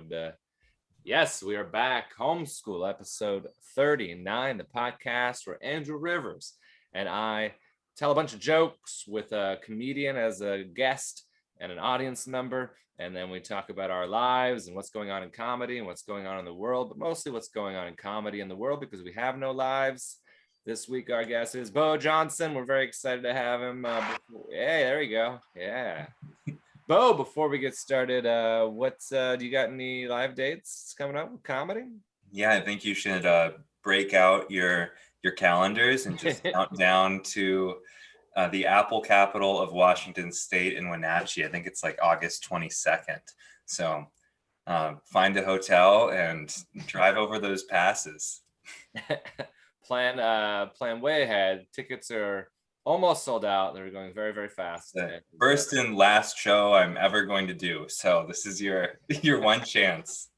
And yes, we are back. Homeschool episode 39, the podcast where Andrew Rivers and I tell a bunch of jokes with a comedian as a guest and an audience member. And then we talk about our lives and what's going on in comedy and what's going on in the world, but mostly what's going on in comedy in the world because we have no lives. This week, our guest is Bo Johnson. We're very excited to have him. Hey, there we go. Yeah. Bo, before we get started, do you got any live dates coming up with comedy? Yeah, I think you should break out your calendars and just count down to the Apple capital of Washington State in Wenatchee. I think it's like August 22nd. So find a hotel and drive over those passes. Plan way ahead. Tickets are almost sold out. They're going very, very fast. The first and last show I'm ever going to do. So this is your one chance.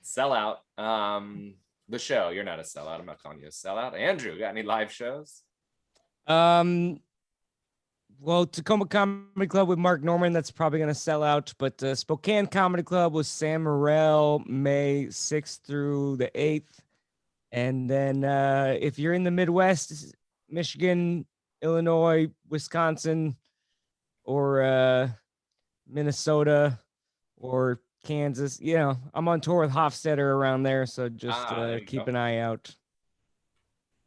Sell out. The show. You're not a sellout. I'm not calling you a sellout. Andrew, got any live shows? Well, Tacoma Comedy Club with Mark Norman, that's probably going to sell out. But Spokane Comedy Club with Sam Morrell, May 6th through the 8th. And then if you're in the Midwest, Michigan, Illinois, Wisconsin, or Minnesota, or Kansas. I'm on tour with Hofstetter around there, so just keep an eye out.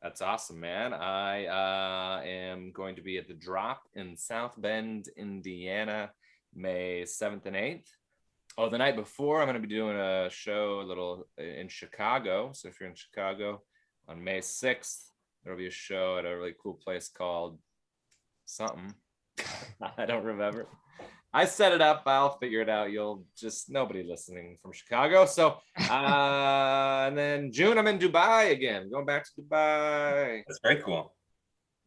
That's awesome, man. I am going to be at the Drop in South Bend, Indiana, May 7th and 8th. Oh, the night before, I'm going to be doing a show in Chicago. So if you're in Chicago on May 6th, there'll be a show at a really cool place called something. I don't remember. I set it up. I'll figure it out. Nobody listening from Chicago. So, and then June, I'm in Dubai again. Going back to Dubai. That's very cool.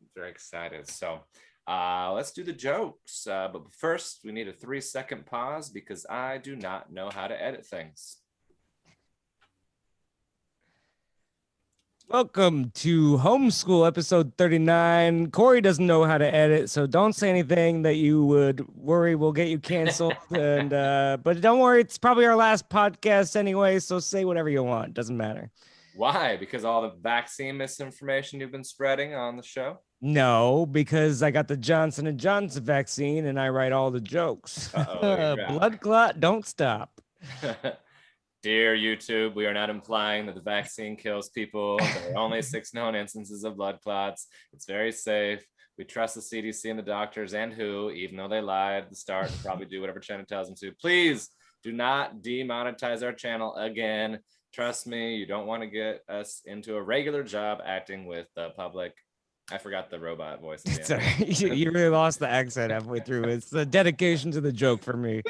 I'm very excited. So let's do the jokes. But first, we need a 3-second pause because I do not know how to edit things. Welcome to Homeschool episode 39. Cory doesn't know how to edit, so don't say anything that you would worry will get you canceled. And but don't worry, it's probably our last podcast anyway, so say whatever you want. Doesn't matter. Why? Because all the vaccine misinformation you've been spreading on the show? No, because I got the Johnson & Johnson vaccine and I write all the jokes. Blood clot, don't stop. Dear YouTube, we are not implying that the vaccine kills people. There are only 6 known instances of blood clots. It's very safe. We trust the CDC and the doctors and WHO, even though they lied at the start and probably do whatever China tells them to. Please do not demonetize our channel again. Trust me, you don't want to get us into a regular job acting with the public. I forgot the robot voice. You really lost the accent halfway through. It's the dedication to the joke for me.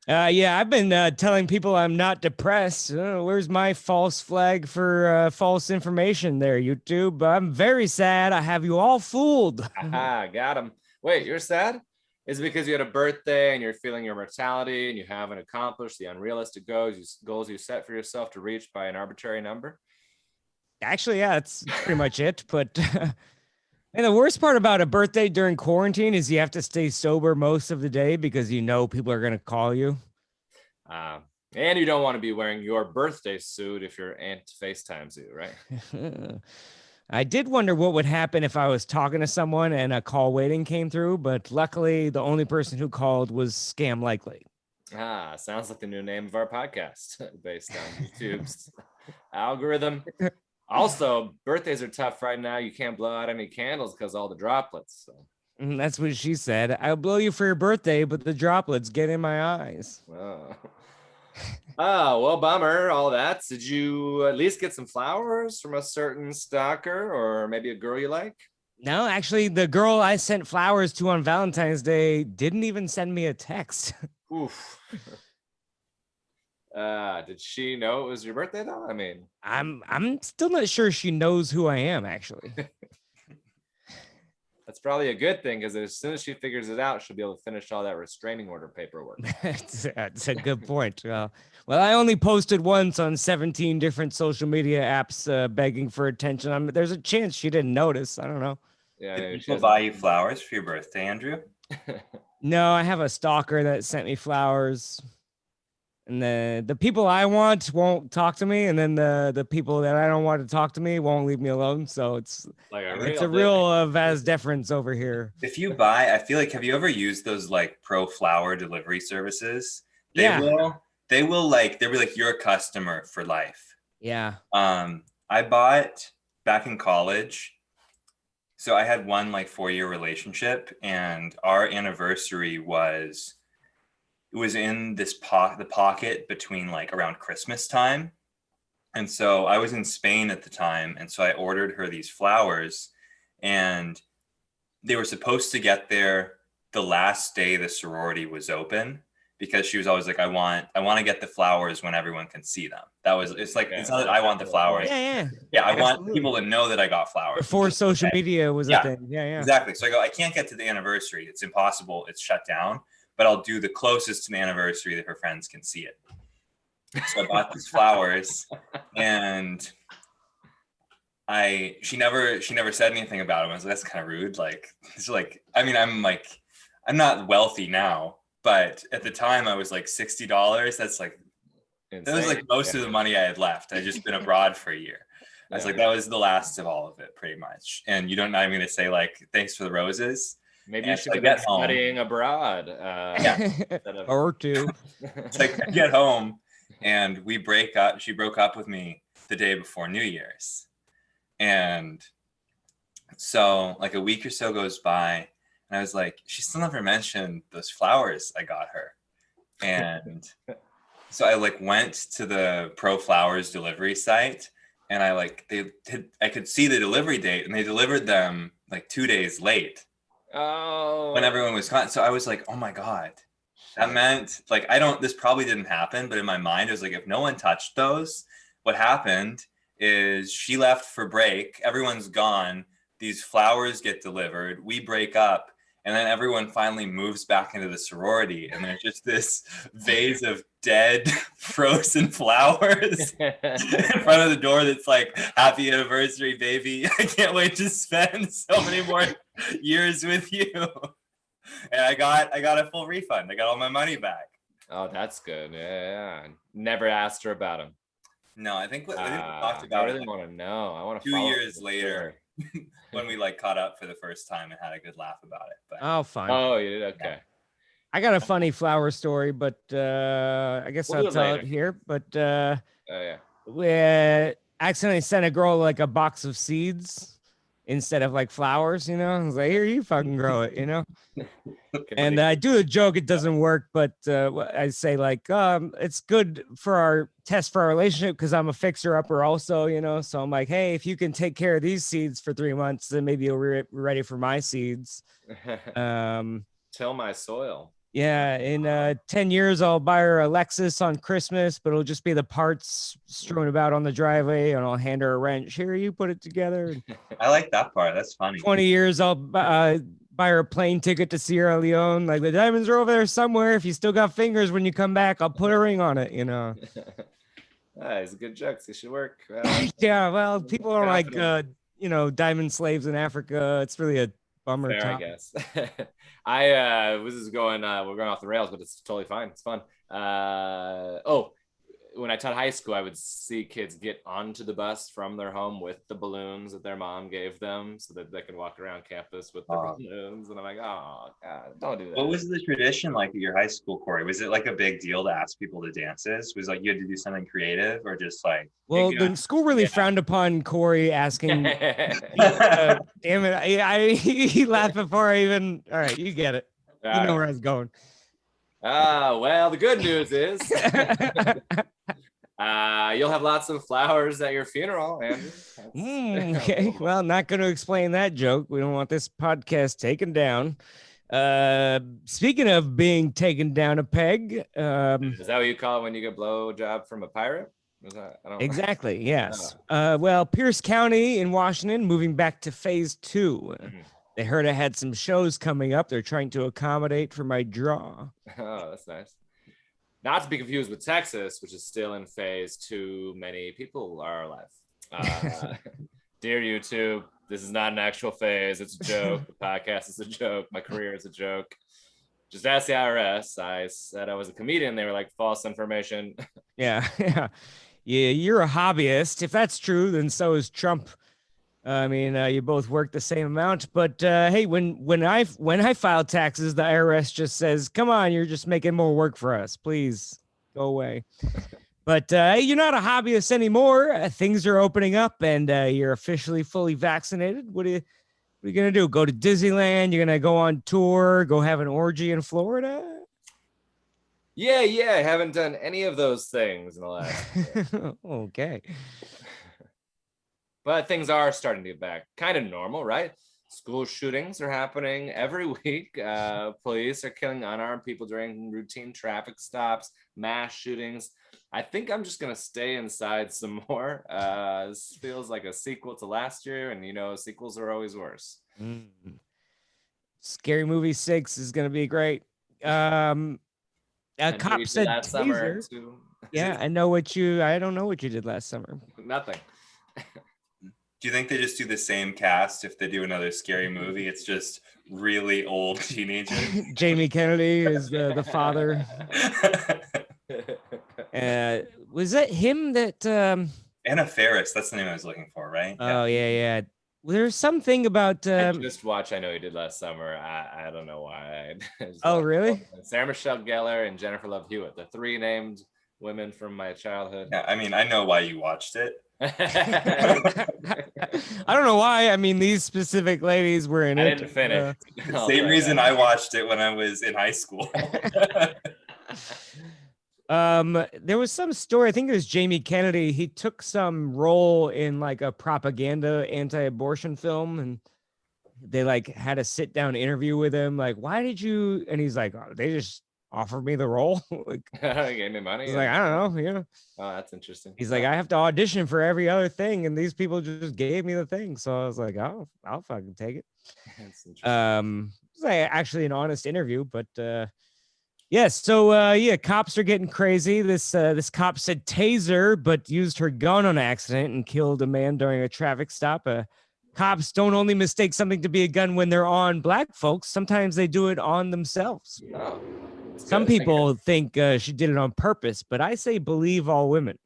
I've been telling people I'm not depressed. Where's my false flag for false information there, YouTube? I'm very sad. I have you all fooled. Aha, got him. Wait, you're sad? Is it because you had a birthday and you're feeling your mortality and you haven't accomplished the unrealistic goals you set for yourself to reach by an arbitrary number? Actually, yeah, that's pretty much it. But and the worst part about a birthday during quarantine is you have to stay sober most of the day because people are going to call you. And you don't want to be wearing your birthday suit if your aunt FaceTimes you, right? I did wonder what would happen if I was talking to someone and a call waiting came through, but luckily the only person who called was Scam Likely. Sounds like the new name of our podcast based on YouTube's algorithm. Also, birthdays are tough right now. You can't blow out any candles because all the droplets. So. That's what she said. I'll blow you for your birthday, but the droplets get in my eyes. Oh, well, bummer, all that. Did you at least get some flowers from a certain stalker or maybe a girl you like? No, actually, the girl I sent flowers to on Valentine's Day didn't even send me a text. Oof. Did she know it was your birthday though? I mean, I'm still not sure she knows who I am, actually. That's probably a good thing because as soon as she figures it out, she'll be able to finish all that restraining order paperwork. That's a good point. Well, I only posted once on 17 different social media apps begging for attention. There's a chance she didn't notice. I don't know. Yeah, did people buy you flowers for your birthday, Andrew? No, I have a stalker that sent me flowers. And the people I want won't talk to me, and then the people that I don't want to talk to me won't leave me alone. So it's Like a real vast difference over here. If you buy, I feel like, have you ever used those like pro flower delivery services? They Yeah. will like, they'll be like, you're a customer for life. Yeah. I bought back in college. So I had one like 4-year relationship, and our anniversary was in this the pocket between like around Christmas time. And so I was in Spain at the time, and so I ordered her these flowers, and they were supposed to get there the last day the sorority was open, because she was always like, I want to get the flowers when everyone can see them. It's not that I want the flowers. Yeah, I want people to know that I got flowers. Before social media was a thing. Yeah. Exactly. So I go, I can't get to the anniversary. It's impossible. It's shut down. But I'll do the closest to the anniversary that her friends can see it. So I bought these flowers, and she never said anything about it. I was like, that's kind of rude. Like, it's like, I mean, I'm not wealthy now, but at the time I was like $60. That's like, insane. That was like most of the money I had left. I'd just been abroad for a year. I was like, that was the last of all of it, pretty much. And you don't know, I'm going to say like, thanks for the roses. Maybe you should be studying abroad. Or two. So I get home, and we break up. She broke up with me the day before New Year's. And so like a week or so goes by, and I was like, she still never mentioned those flowers I got her. And so I like went to the Pro Flowers delivery site, and I could see the delivery date, and they delivered them like 2 days late. Oh. When everyone was gone. So I was like, oh my God. That meant like, this probably didn't happen, but in my mind, it was like, if no one touched those, what happened is she left for break. Everyone's gone. These flowers get delivered. We break up. And then everyone finally moves back into the sorority. And there's just this vase of dead, frozen flowers in front of the door that's like, happy anniversary, baby. I can't wait to spend so many more years with you. And I got a full refund. I got all my money back. Oh, that's good. Yeah. Never asked her about him. No, I think we talked about it. I really want to know. I want to 2 years later. When we like caught up for the first time and had a good laugh about it. But oh, fine. Oh, you did? Okay. Yeah. I got a funny flower story, but I guess I'll tell it here. But we accidentally sent a girl like a box of seeds instead of like flowers, I was like, here, you fucking grow it, And I do a joke, it doesn't work, but I say like, it's good for our test for our relationship because I'm a fixer-upper also, so I'm like, hey, if you can take care of these seeds for 3 months, then maybe you'll be ready for my seeds. Till my soil. Yeah, in 10 years, I'll buy her a Lexus on Christmas, but it'll just be the parts strewn about on the driveway, and I'll hand her a wrench. Here, you put it together. I like that part. That's funny. 20 years, I'll buy her a plane ticket to Sierra Leone. Like, the diamonds are over there somewhere. If you still got fingers when you come back, I'll put a ring on it, It's good jokes. It should work. Yeah, well, people are like, diamond slaves in Africa. It's really a bummer. Fair, I guess. We're going off the rails, but it's totally fine. It's fun. When I taught high school, I would see kids get onto the bus from their home with the balloons that their mom gave them so that they can walk around campus with the balloons. And I'm like, oh, God, don't do that. What was the tradition like at your high school, Cory? Was it like a big deal to ask people to dances? Was like you had to do something creative or just like... Well, the school really frowned upon Cory asking... damn it. He laughed before I even... All right, you get it. You know where I was going. Well, the good news is you'll have lots of flowers at your funeral, Andrew. Okay, well, not going to explain that joke. We don't want this podcast taken down. Speaking of being taken down a peg, is that what you call it when you get a blow job from a pirate? Exactly. Yes. Well, Pierce County in Washington moving back to phase 2. Mm-hmm. They heard I had some shows coming up. They're trying to accommodate for my draw. Oh, that's nice. Not to be confused with Texas, which is still in phase 2. Many people are alive. Dear YouTube, this is not an actual phase. It's a joke. The podcast is a joke. My career is a joke. Just ask the IRS. I said I was a comedian. They were like, false information. Yeah, yeah, yeah. You're a hobbyist. If that's true, then so is Trump. I mean, you both work the same amount, but hey, when I file taxes, the IRS just says, "Come on, you're just making more work for us. Please go away." But hey, you're not a hobbyist anymore. Things are opening up, and you're officially fully vaccinated. What are you gonna do? Go to Disneyland? You're gonna go on tour? Go have an orgy in Florida? Yeah, I haven't done any of those things in the last year. Okay. But things are starting to get back kind of normal, right? School shootings are happening every week. Police are killing unarmed people during routine traffic stops, mass shootings. I think I'm just going to stay inside some more. This feels like a sequel to last year, and sequels are always worse. Scary Movie 6 is going to be great. A cop said last taser. Summer too. Yeah, I don't know what you did last summer. Nothing. Do you think they just do the same cast if they do another Scary Movie? It's just really old teenagers. Jamie Kennedy is the father. Was that him that Anna Faris, that's the name I was looking for, right? Oh yeah. There's something about I just watched I Know You Did Last Summer. I don't know why. Oh really? Sarah Michelle Gellar and Jennifer Love Hewitt, the three named women from my childhood. Yeah, I mean, I know why you watched it. I don't know why. I mean, these specific ladies were in it. I didn't finish. Same reason I watched it when I was in high school. There was some story, I think it was Jamie Kennedy. He took some role in like a propaganda anti-abortion film, and they like had a sit down interview with him. Like, why did you? And he's like, oh, they just offered me the role. Like, gave me money. He's like, I don't know. Yeah. Oh, that's interesting. He's like, I have to audition for every other thing, and these people just gave me the thing. So I was like, oh, I'll fucking take it. That's interesting. It was like actually an honest interview, but yeah. So yeah, cops are getting crazy. This cop said taser, but used her gun on accident and killed a man during a traffic stop. Cops don't only mistake something to be a gun when they're on black folks. Sometimes they do it on themselves. Oh, some people think she did it on purpose, but I say believe all women.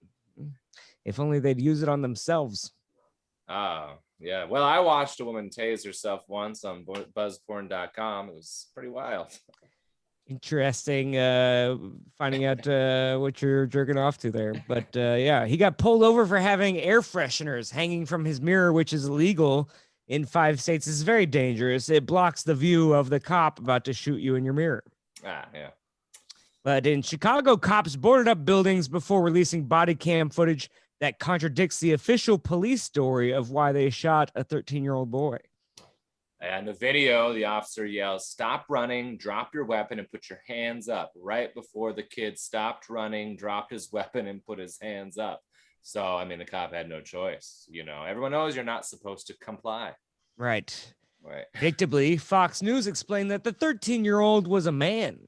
If only they'd use it on themselves. Oh, yeah. Well, I watched a woman tase herself once on buzzporn.com. It was pretty wild. Interesting finding out what you're jerking off to there. But yeah, he got pulled over for having air fresheners hanging from his mirror, which is illegal in 5 states. It's very dangerous. It blocks the view of the cop about to shoot you in your mirror. Ah, yeah. But in Chicago, cops boarded up buildings before releasing body cam footage that contradicts the official police story of why they shot a 13-year-old boy. And the video, the officer yells, "Stop running, drop your weapon, and put your hands up," right before the kid stopped running, dropped his weapon, and put his hands up. So, I mean, the cop had no choice. Everyone knows you're not supposed to comply. Right. Right. Predictably, Fox News explained that the 13-year-old was a man,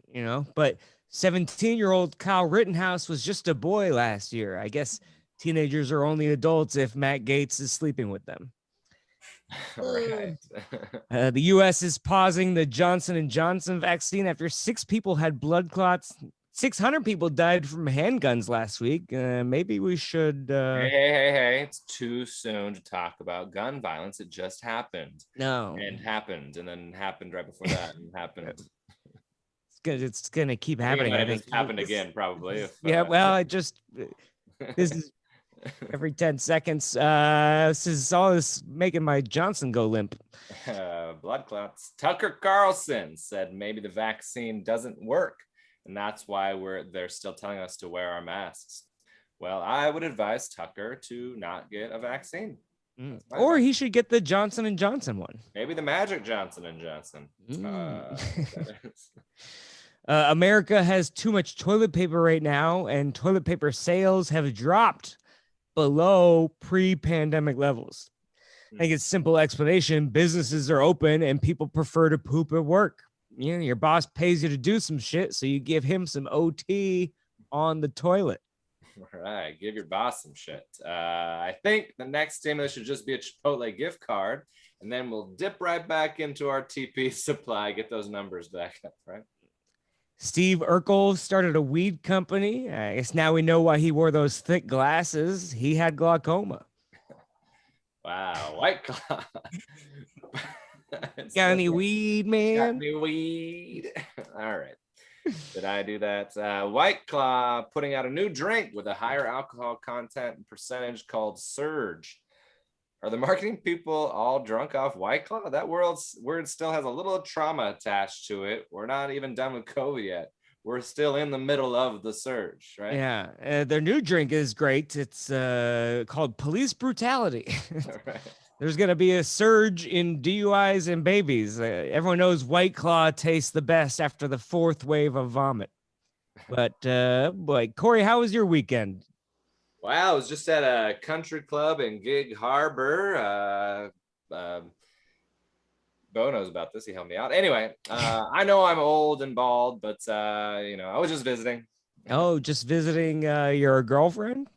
but 17-year-old Kyle Rittenhouse was just a boy last year. I guess teenagers are only adults if Matt Gaetz is sleeping with them. Right. The U.S. is pausing the Johnson & Johnson vaccine after 6 people had blood clots. 600 people died from handguns last week. Maybe we should... Hey. It's too soon to talk about gun violence. It just happened. No. And happened, and then happened right before that, and happened. It's gonna keep happening. I think happened again, probably. Yeah, well, this is every 10 seconds. This is all this making my Johnson go limp. Blood clots. Tucker Carlson said maybe the vaccine doesn't work, and that's why they're still telling us to wear our masks. Well, I would advise Tucker to not get a vaccine. Or he should get the Johnson & Johnson one. Maybe the Magic Johnson & Johnson. America has too much toilet paper right now, and toilet paper sales have dropped below pre-pandemic levels. I think it's a simple explanation. Businesses are open and people prefer to poop at work. Your boss pays you to do some shit, so you give him some OT on the toilet. All right, give your boss some shit. I think the next stimulus should just be a Chipotle gift card, and then we'll dip right back into our TP supply, get those numbers back up, right? Steve Urkel started a weed company. I guess now we know why he wore those thick glasses. He had glaucoma. Wow, White Claw. Got any weed, Got man? me weed. All right. Did I do that? White Claw putting out a new drink with a higher alcohol content and percentage called Surge. Are the marketing people all drunk off White Claw? That word still has a little trauma attached to it. We're not even done with COVID yet. We're still in the middle of the surge, right? Yeah, their new drink is great. It's called Police Brutality. Right. There's going to be a surge in DUIs and babies. Everyone knows White Claw tastes the best after the fourth wave of vomit. But boy, Cory, how was your weekend? Wow, I was just at a country club in Gig Harbor. Bo knows about this. He helped me out. Anyway, I know I'm old and bald, but I was just visiting. Oh, just visiting your girlfriend?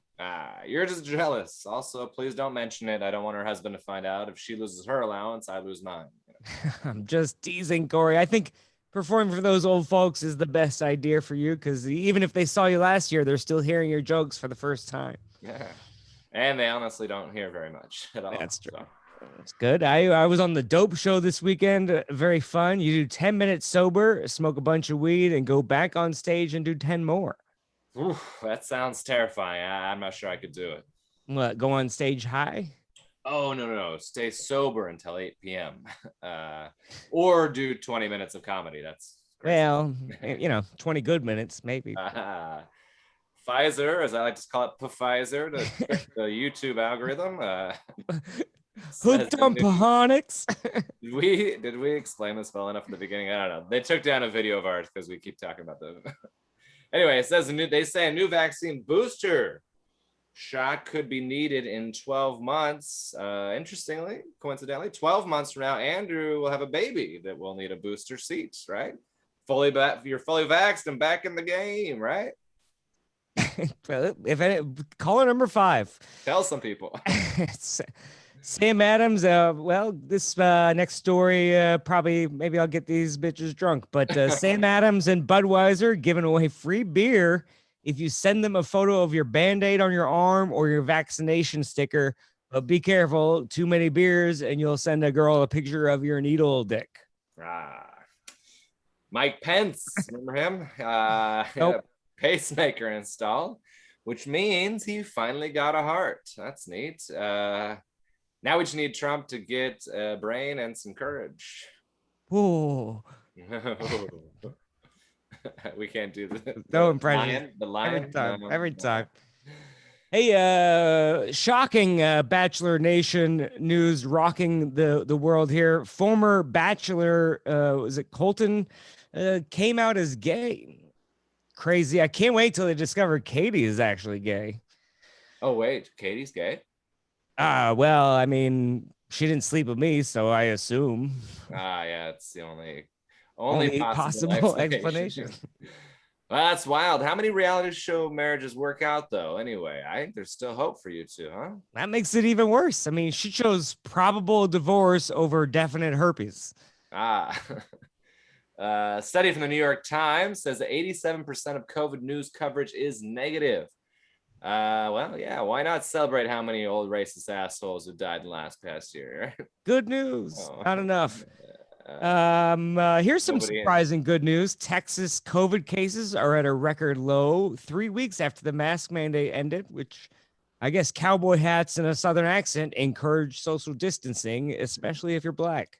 You're just jealous. Also, please don't mention it. I don't want her husband to find out. If she loses her allowance, I lose mine. I'm just teasing, Cory. I think performing for those old folks is the best idea for you because even if they saw you last year, they're still hearing your jokes for the first time. Yeah. And they honestly don't hear very much at all. That's true. So. That's good. I was on the Dope Show this weekend. Very fun. You do 10 minutes sober, smoke a bunch of weed, and go back on stage and do 10 more. Ooh, that sounds terrifying. I'm not sure I could do it. What, go on stage high? Oh, no. Stay sober until 8 p.m. Or do 20 minutes of comedy. That's crazy. Well, 20 good minutes, maybe. Pfizer, as I like to call it, Pfizer, the YouTube algorithm. Hooked on Pahonics. Did we explain this well enough in the beginning? I don't know. They took down a video of ours because we keep talking about the. Anyway, it says they say a new vaccine booster shot could be needed in 12 months. Interestingly, coincidentally, 12 months from now, Andrew will have a baby that will need a booster seat, right? You're fully vaxxed and back in the game, right? Caller number 5. Tell some people. Sam Adams, this next story, maybe I'll get these bitches drunk, but Sam Adams and Budweiser giving away free beer if you send them a photo of your Band-Aid on your arm or your vaccination sticker. But be careful, too many beers and you'll send a girl a picture of your needle dick. Mike Pence, remember him? Nope. Pacemaker installed, which means he finally got a heart. That's neat. Now we just need Trump to get a brain and some courage. Ooh. We can't do the no impression. The lion. Every time. Hey, shocking Bachelor Nation news rocking the world here. Former Bachelor, was it Colton, came out as gay. Crazy. I can't wait till they discover Katie is actually gay. Oh, wait. Katie's gay? Well, I mean, she didn't sleep with me, so I assume. Yeah, it's the only possible explanation. Well, that's wild. How many reality show marriages work out, though? Anyway, I think there's still hope for you two, huh? That makes it even worse. I mean, she chose probable divorce over definite herpes. A study from the New York Times says that 87% of COVID news coverage is negative. Well, yeah, why not celebrate how many old racist assholes who died in the past year? Good news. Not enough. Here's some surprising good news. Texas COVID cases are at a record low 3 weeks after the mask mandate ended, which I guess cowboy hats and a Southern accent encourage social distancing, especially if you're black.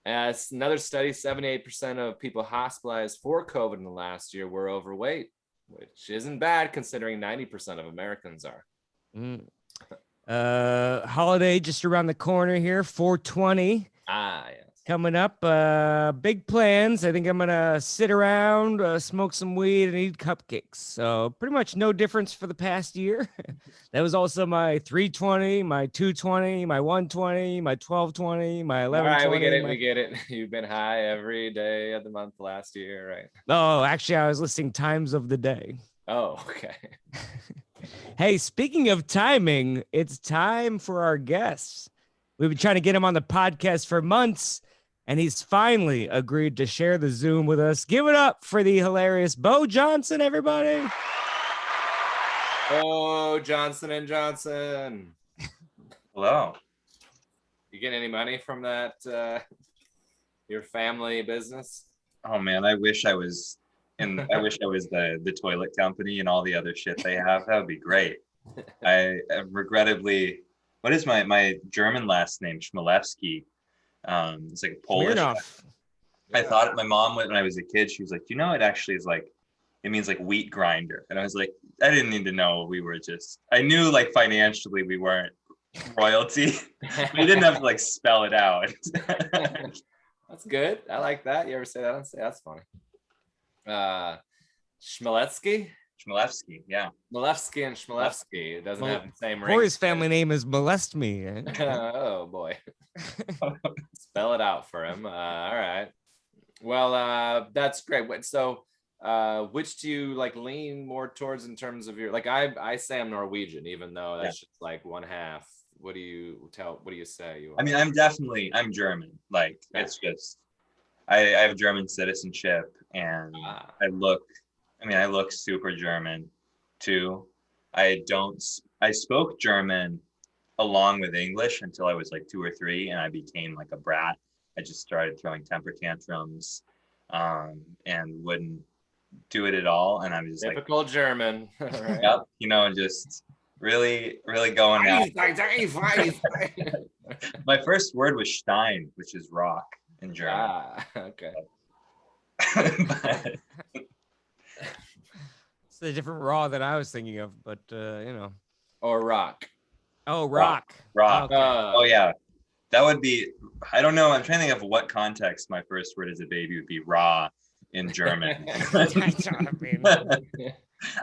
As another study, 78% of people hospitalized for COVID in the last year were overweight, which isn't bad considering 90% of Americans are. Holiday just around the corner here, 420. Yes. Coming up, big plans. I think I'm gonna sit around, smoke some weed, and eat cupcakes. So pretty much no difference for the past year. That was also my 320, my 220, my 120, my 1220, my 1120. All right, we get it. You've been high every day of the month last year, right? Oh, actually, I was listing times of the day. Oh, okay. Hey, speaking of timing, it's time for our guests. We've been trying to get him on the podcast for months. And he's finally agreed to share the Zoom with us. Give it up for the hilarious Bo Johnson, everybody. Oh, Johnson and Johnson. Hello. You get any money from that, your family business? Oh man, I wish I was the toilet company and all the other shit they have. That would be great. I regrettably, what is my German last name? Schmalewski. It's like Polish. Smirnoff. I thought my mom, when I was a kid, she was like, you know, it actually is like, it means like wheat grinder. And I was like, I didn't need to know. I knew like financially we weren't royalty. We didn't have to like spell it out. That's good. I like that. You ever say that? That's funny. Schmaletsky? Schmalewski, yeah. Malevsky and Schmalevsky. It doesn't have the same ring. Cory's family name is Molest Me. Oh boy. Spell it out for him. All right. Well, that's great. So which do you like lean more towards in terms of your, like, I say I'm Norwegian, even though that's just like one half. What do you say you are? I mean, I'm German. Like, it's just, I have German citizenship, and I look super German too. I spoke German along with English until I was like 2 or 3, and I became like a brat. I just started throwing temper tantrums, and wouldn't do it at all. And I was just typical German. Right? Yep, you know, just really going out. My first word was Stein, which is rock in German. Okay. It's a different raw that I was thinking of, but Or rock. Oh, rock. Rock. Okay. Oh yeah. That would be, I don't know. I'm trying to think of what context my first word as a baby would be raw in German.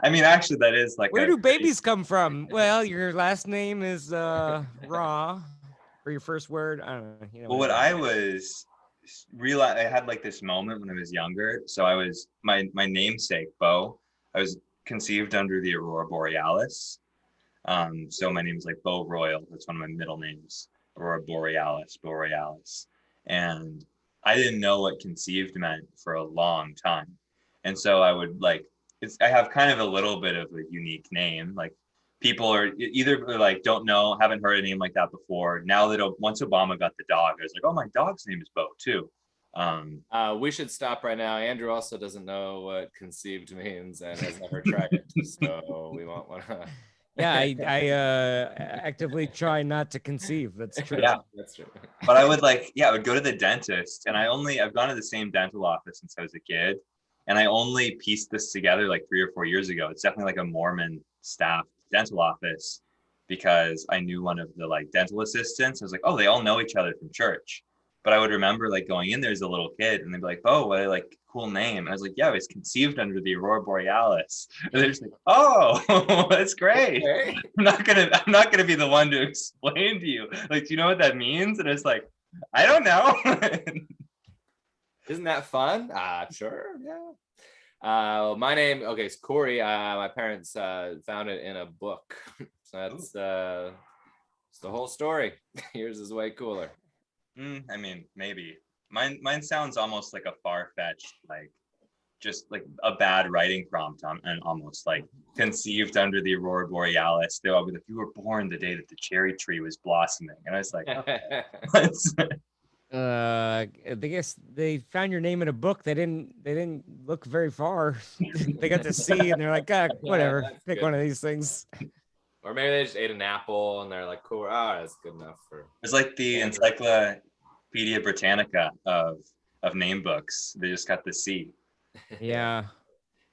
I mean, actually, that is like. Where do babies come from? Well, your last name is Raw, or your first word. I don't know. You know, well, what I was realized, I had like this moment when I was younger. So I was my namesake Bo. I was conceived under the Aurora Borealis. So my name is like Bo Royal. That's one of my middle names. Aurora Borealis. And I didn't know what conceived meant for a long time. And so I would like, I have kind of a little bit of a unique name. Like, people are either like, don't know, haven't heard a name like that before. Now that once Obama got the dog, I was like, oh, my dog's name is Bo too. We should stop right now. Andrew also doesn't know what conceived means and has never tried it. So we won't want to. Yeah, I actively try not to conceive. That's true. Yeah, that's true. But I would I would go to the dentist, and I've gone to the same dental office since I was a kid, and I only pieced this together like 3 or 4 years ago. It's definitely like a Mormon staff dental office, because I knew one of the like dental assistants. I was like, oh, they all know each other from church. But I would remember like going in there as a little kid, and they'd be like, oh, what a like cool name. And I was like, yeah, I was conceived under the Aurora Borealis. And they're just like, oh, that's great. Okay. I'm not gonna be the one to explain to you. Like, do you know what that means? And it's like, I don't know. Isn't that fun? Sure, yeah. My name, okay, it's Cory. My parents found it in a book. So that's it's the whole story. Yours is way cooler. I mean, maybe mine sounds almost like a far-fetched, like just like a bad writing prompt and almost like conceived under the Aurora Borealis. They'll be like, you were born the day that the cherry tree was blossoming. And I was like, I guess they found your name in a book. They didn't look very far. They got to see, and they're like, whatever, pick good. One of these things. Or maybe they just ate an apple and they're like, cool, that's good enough for. It's like the Encyclopedia Britannica of name books. They just got the C. Yeah.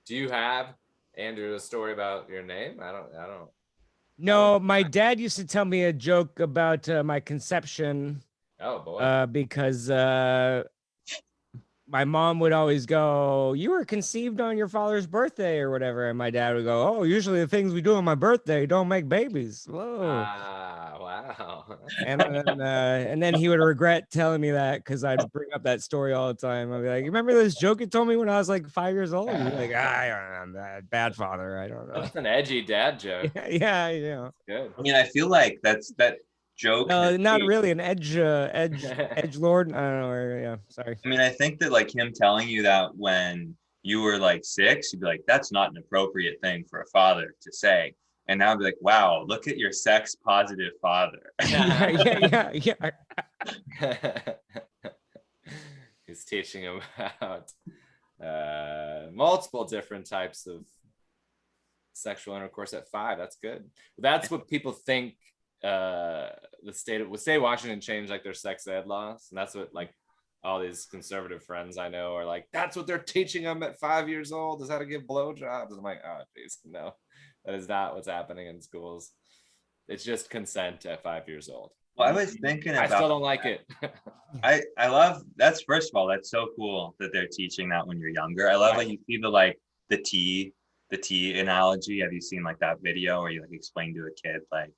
Do you have, Andrew, a story about your name? I don't. No, my dad used to tell me a joke about my conception. Oh boy. Because my mom would always go, you were conceived on your father's birthday or whatever. And my dad would go, oh, usually the things we do on my birthday don't make babies. Whoa. Wow. And then he would regret telling me that, because I'd bring up that story all the time. I'd be like, remember this joke you told me when I was like 5 years old? He'd be like, I'm a bad father. I don't know. That's an edgy dad joke. Yeah. Good. I mean, I feel like that joke. Not really an edge lord. I don't know. Yeah, sorry. I mean, I think that like him telling you that when you were like 6, you'd be like, that's not an appropriate thing for a father to say. And now I'd be like, wow, look at your sex positive father. yeah. He's teaching him about multiple different types of sexual intercourse at 5. That's good. That's what people think. The state of Washington changed like their sex ed laws, and that's what like all these conservative friends I know are like, that's what they're teaching them at 5 years old, is how to give blowjobs. I'm like, oh geez, no, that is not what's happening in schools. It's just consent at 5 years old. Well, I was thinking about, I still don't like it. I love, that's, first of all, that's so cool that they're teaching that when you're younger. I love like you see the tea analogy. Have you seen like that video where you like explain to a kid like,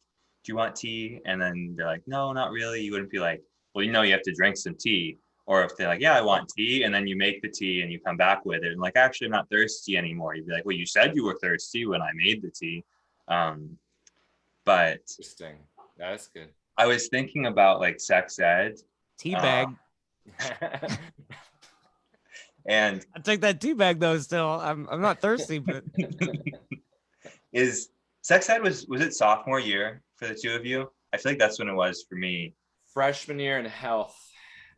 do you want tea? And then they're like, no, not really. You wouldn't be like, well, you have to drink some tea. Or if they're like, yeah, I want tea, and then you make the tea and you come back with it and like, actually, I'm not thirsty anymore. You'd be like, well, you said you were thirsty when I made the tea. But interesting. That's good. I was thinking about like sex ed. Tea bag. And I take that tea bag though. Still, I'm not thirsty, but is sex ed was it sophomore year for the two of you? I feel like that's when it was for me. Freshman year in health,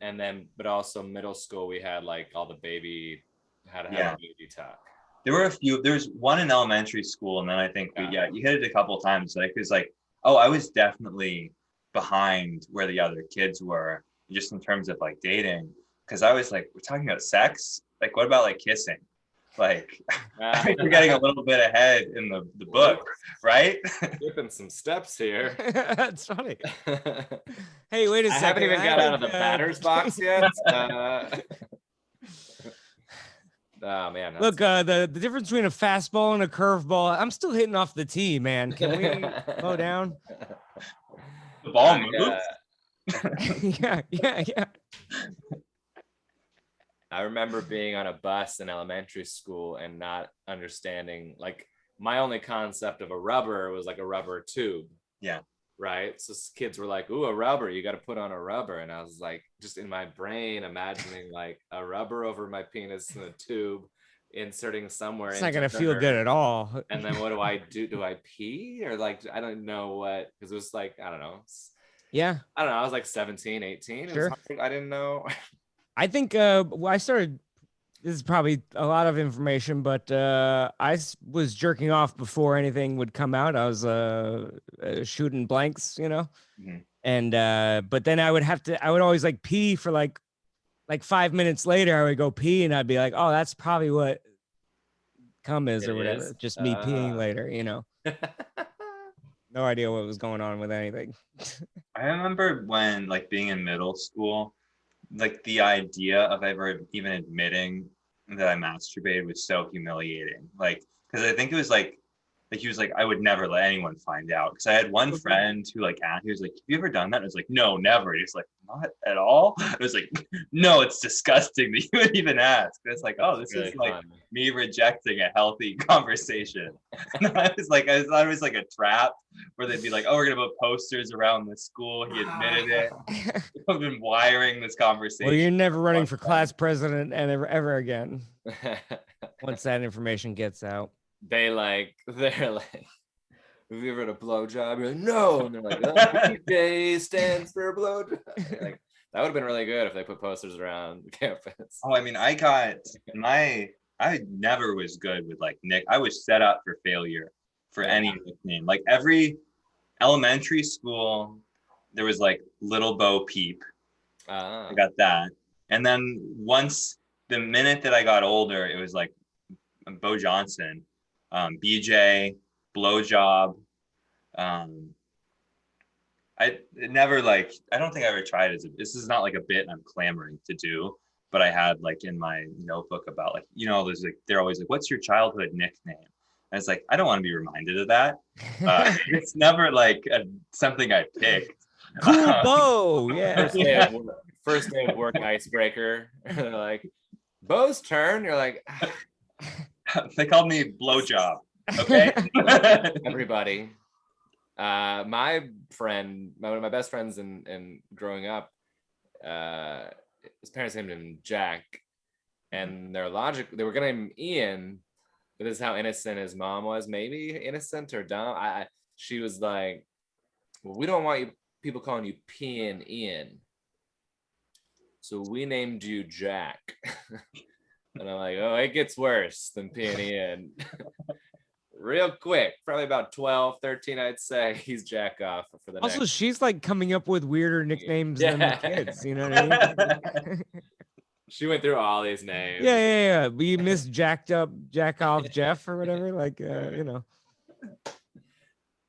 and then but also middle school we had like all the baby had a baby talk. There were a few. There was one in elementary school, and then I think you hit it a couple of times. Like it's like, oh, I was definitely behind where the other kids were, just in terms of like dating, because I was like, we're talking about sex. Like, what about like kissing? Like, I think we're getting a little bit ahead in the book, right? Skipping some steps here. That's funny. Hey, wait a second. I haven't even got out of the batter's box yet. Oh man. Look, the difference between a fastball and a curveball, I'm still hitting off the tee, man. Can we slow down? The ball moves. Yeah. I remember being on a bus in elementary school and not understanding, like my only concept of a rubber was like a rubber tube. Yeah. Right. So kids were like, ooh, a rubber, you got to put on a rubber. And I was like, just in my brain, imagining like a rubber over my penis in a tube, inserting somewhere. It's not going to feel good at all. And then what do I do? Do I pee? Or like, I don't know what, because it was like, I don't know. Yeah. I don't know. I was like 17, 18. Sure. I didn't know. I think I started, this is probably a lot of information, but I was jerking off before anything would come out. I was shooting blanks, Mm-hmm. And but then I would always like pee for like 5 minutes later. I would go pee and I'd be like, oh, that's probably what cum is or whatever. Is? Just me peeing later, No idea what was going on with anything. I remember when like being in middle school, like the idea of ever even admitting that I masturbated was so humiliating. Like, because I think it was like he was like, I would never let anyone find out. Because I had one friend who like asked, he was like, have you ever done that? And I was like, no, never. He's like, not at all. I was like, no, it's disgusting that you would even ask. It's like, oh, this really is like fun. Me rejecting a healthy conversation. I thought it was like a trap where they'd be like, oh, we're gonna put posters around the school. He admitted it. I've been wiring this conversation. Well, you're never running for class president and ever again. Once that information gets out. They're like, have you ever had a blowjob? You're like, no. And they're like, oh, J stands for blowjob. Like, that would have been really good if they put posters around campus. Oh, I mean, I never was good with like Nick. I was set up for failure for any nickname. Like every elementary school, there was like Little Bo Peep. I got that. And then once the minute that I got older, it was like Bo Johnson. BJ, blowjob. I don't think I ever tried it. This is not like a bit I'm clamoring to do, but I had like in my notebook about like, there's like, they're always like, what's your childhood nickname? And it's like, I don't want to be reminded of that. It's never like something I picked. Cool Bo, yeah. First day of work icebreaker. They're like, Bo's turn. You're like, they called me blowjob. Okay. Everybody. My friend, one of my best friends in growing up, his parents named him Jack, and their logic, they were gonna name him Ian, but this is how innocent his mom was, maybe innocent or dumb. She was like, well, we don't want you people calling you P and Ian, so we named you Jack. And I'm like, oh, it gets worse than P and Ian. Real quick, probably about 12, 13, I'd say. He's Jack off for the Also, next. she's like coming up with weirder nicknames than the kids. You know what I mean? She went through all these names. Yeah. We miss jacked up, jack off Jeff or whatever. Like, you know.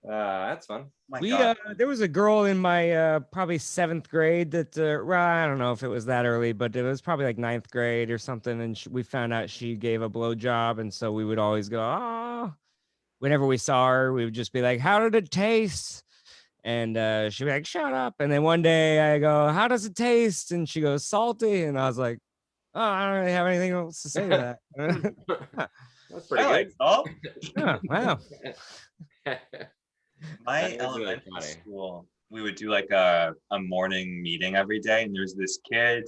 That's fun. There was a girl in my probably 7th grade that well, I don't know if it was that early, but it was probably like 9th grade or something, and we found out she gave a blowjob, and so we would always go, oh, whenever we saw her, we would just be like, how did it taste? And she'd be like, shut up. And then one day I go, how does it taste? And she goes, salty. And I was like, oh, I don't really have anything else to say to that. That's pretty good. Salt. Oh, wow. My elementary school, we would do like a morning meeting every day, and there's this kid,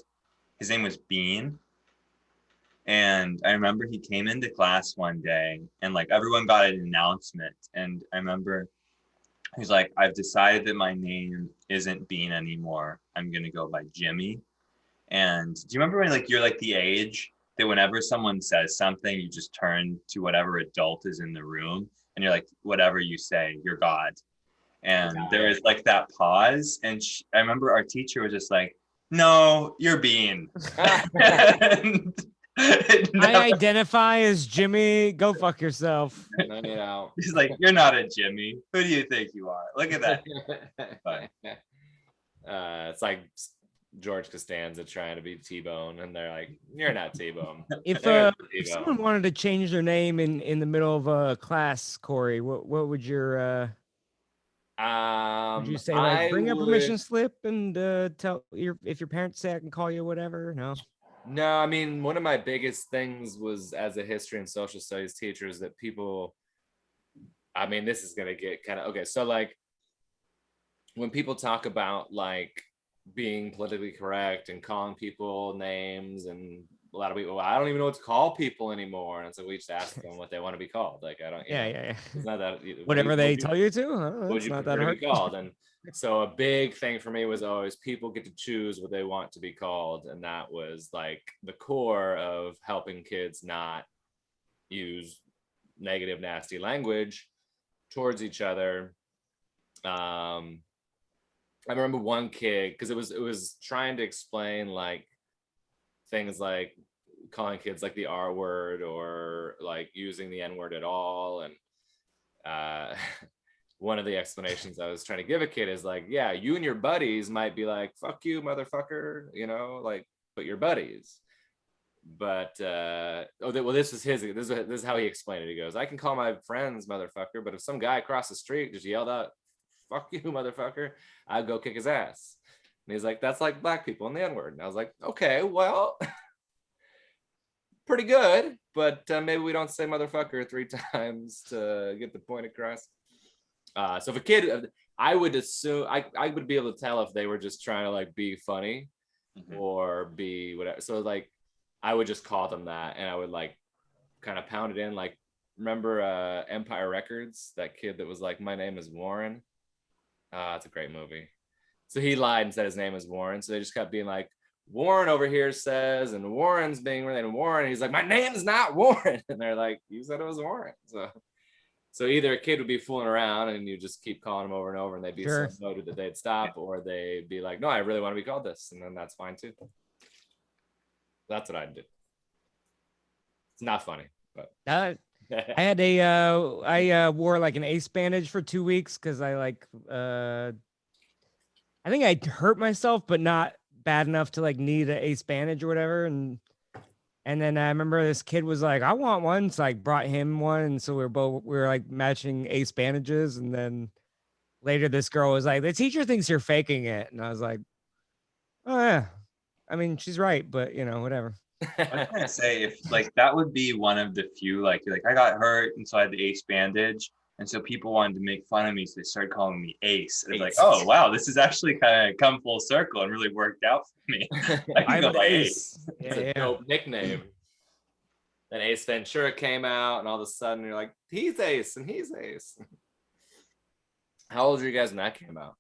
his name was Bean, and I remember he came into class one day, and like everyone got an announcement, and I remember he's like, I've decided that my name isn't Bean anymore, I'm gonna go by Jimmy. And do you remember when like you're like the age that whenever someone says something, you just turn to whatever adult is in the room, and you're like, whatever you say, you're God. And there was like that pause. And I remember our teacher was just like, no, you're Bean. I identify as Jimmy. Go fuck yourself. He's like, you're not a Jimmy. Who do you think you are? Look at that. It's like George Costanza trying to be T-Bone, and they're like, you're not T-Bone. If someone wanted to change their name in the middle of a class, Cory, what would your would you say, like, bring a permission slip and tell if your parents say I can call you whatever? No, I mean, one of my biggest things was as a history and social studies teacher is that people, I mean, this is gonna get kind of okay. So like when people talk about like being politically correct and calling people names, and a lot of people, I don't even know what to call people anymore, and so we just ask them what they want to be called. Like, I don't, yeah. It's not that whatever they tell you to. Would you not prefer that hard to be called? And so a big thing for me was always people get to choose what they want to be called, and that was like the core of helping kids not use negative, nasty language towards each other. I remember one kid, because it was trying to explain like things like calling kids like the R word or like using the N word at all. And one of the explanations I was trying to give a kid is like, yeah, you and your buddies might be like, fuck you, motherfucker, you know, like, but you're buddies. But this is how he explained it. He goes, I can call my friends motherfucker, but if some guy across the street just yelled out, fuck you, motherfucker, I'd go kick his ass. And he's like, that's like black people and the N-word. And I was like, okay, well, pretty good, but maybe we don't say motherfucker 3 times to get the point across. So if a kid, I would assume, I would be able to tell if they were just trying to like be funny or be whatever. So like, I would just call them that, and I would like kind of pound it in. Like, remember Empire Records, that kid that was like, my name is Warren. It's a great movie. So he lied and said his name is Warren. So they just kept being like, Warren over here says, and Warren's being related to Warren. He's like, my name's not Warren. And they're like, you said it was Warren. So either a kid would be fooling around and you just keep calling him over and over, and they'd be so noted that they'd stop, or they'd be like, no, I really want to be called this. And then that's fine too. That's what I'd do. It's not funny, but I had I wore like an ace bandage for 2 weeks because I like I think I hurt myself, but not bad enough to like need an ace bandage or whatever. And then I remember this kid was like, I want one, so I brought him one, and so we were like matching ace bandages. And then later this girl was like, the teacher thinks you're faking it, and I was like, oh yeah, I mean, she's right, but you know, whatever. I was gonna say, if like that would be one of the few, like I got hurt and so I had the ace bandage, And so people wanted to make fun of me, so they started calling me Ace. And it's like, Ace. oh wow, this has actually kind of come full circle and really worked out for me. I can go I'm by Ace. Ace. It's a dope nickname. Then Ace Ventura came out, and all of a sudden you're like, he's Ace and he's Ace. How old were you guys when that came out?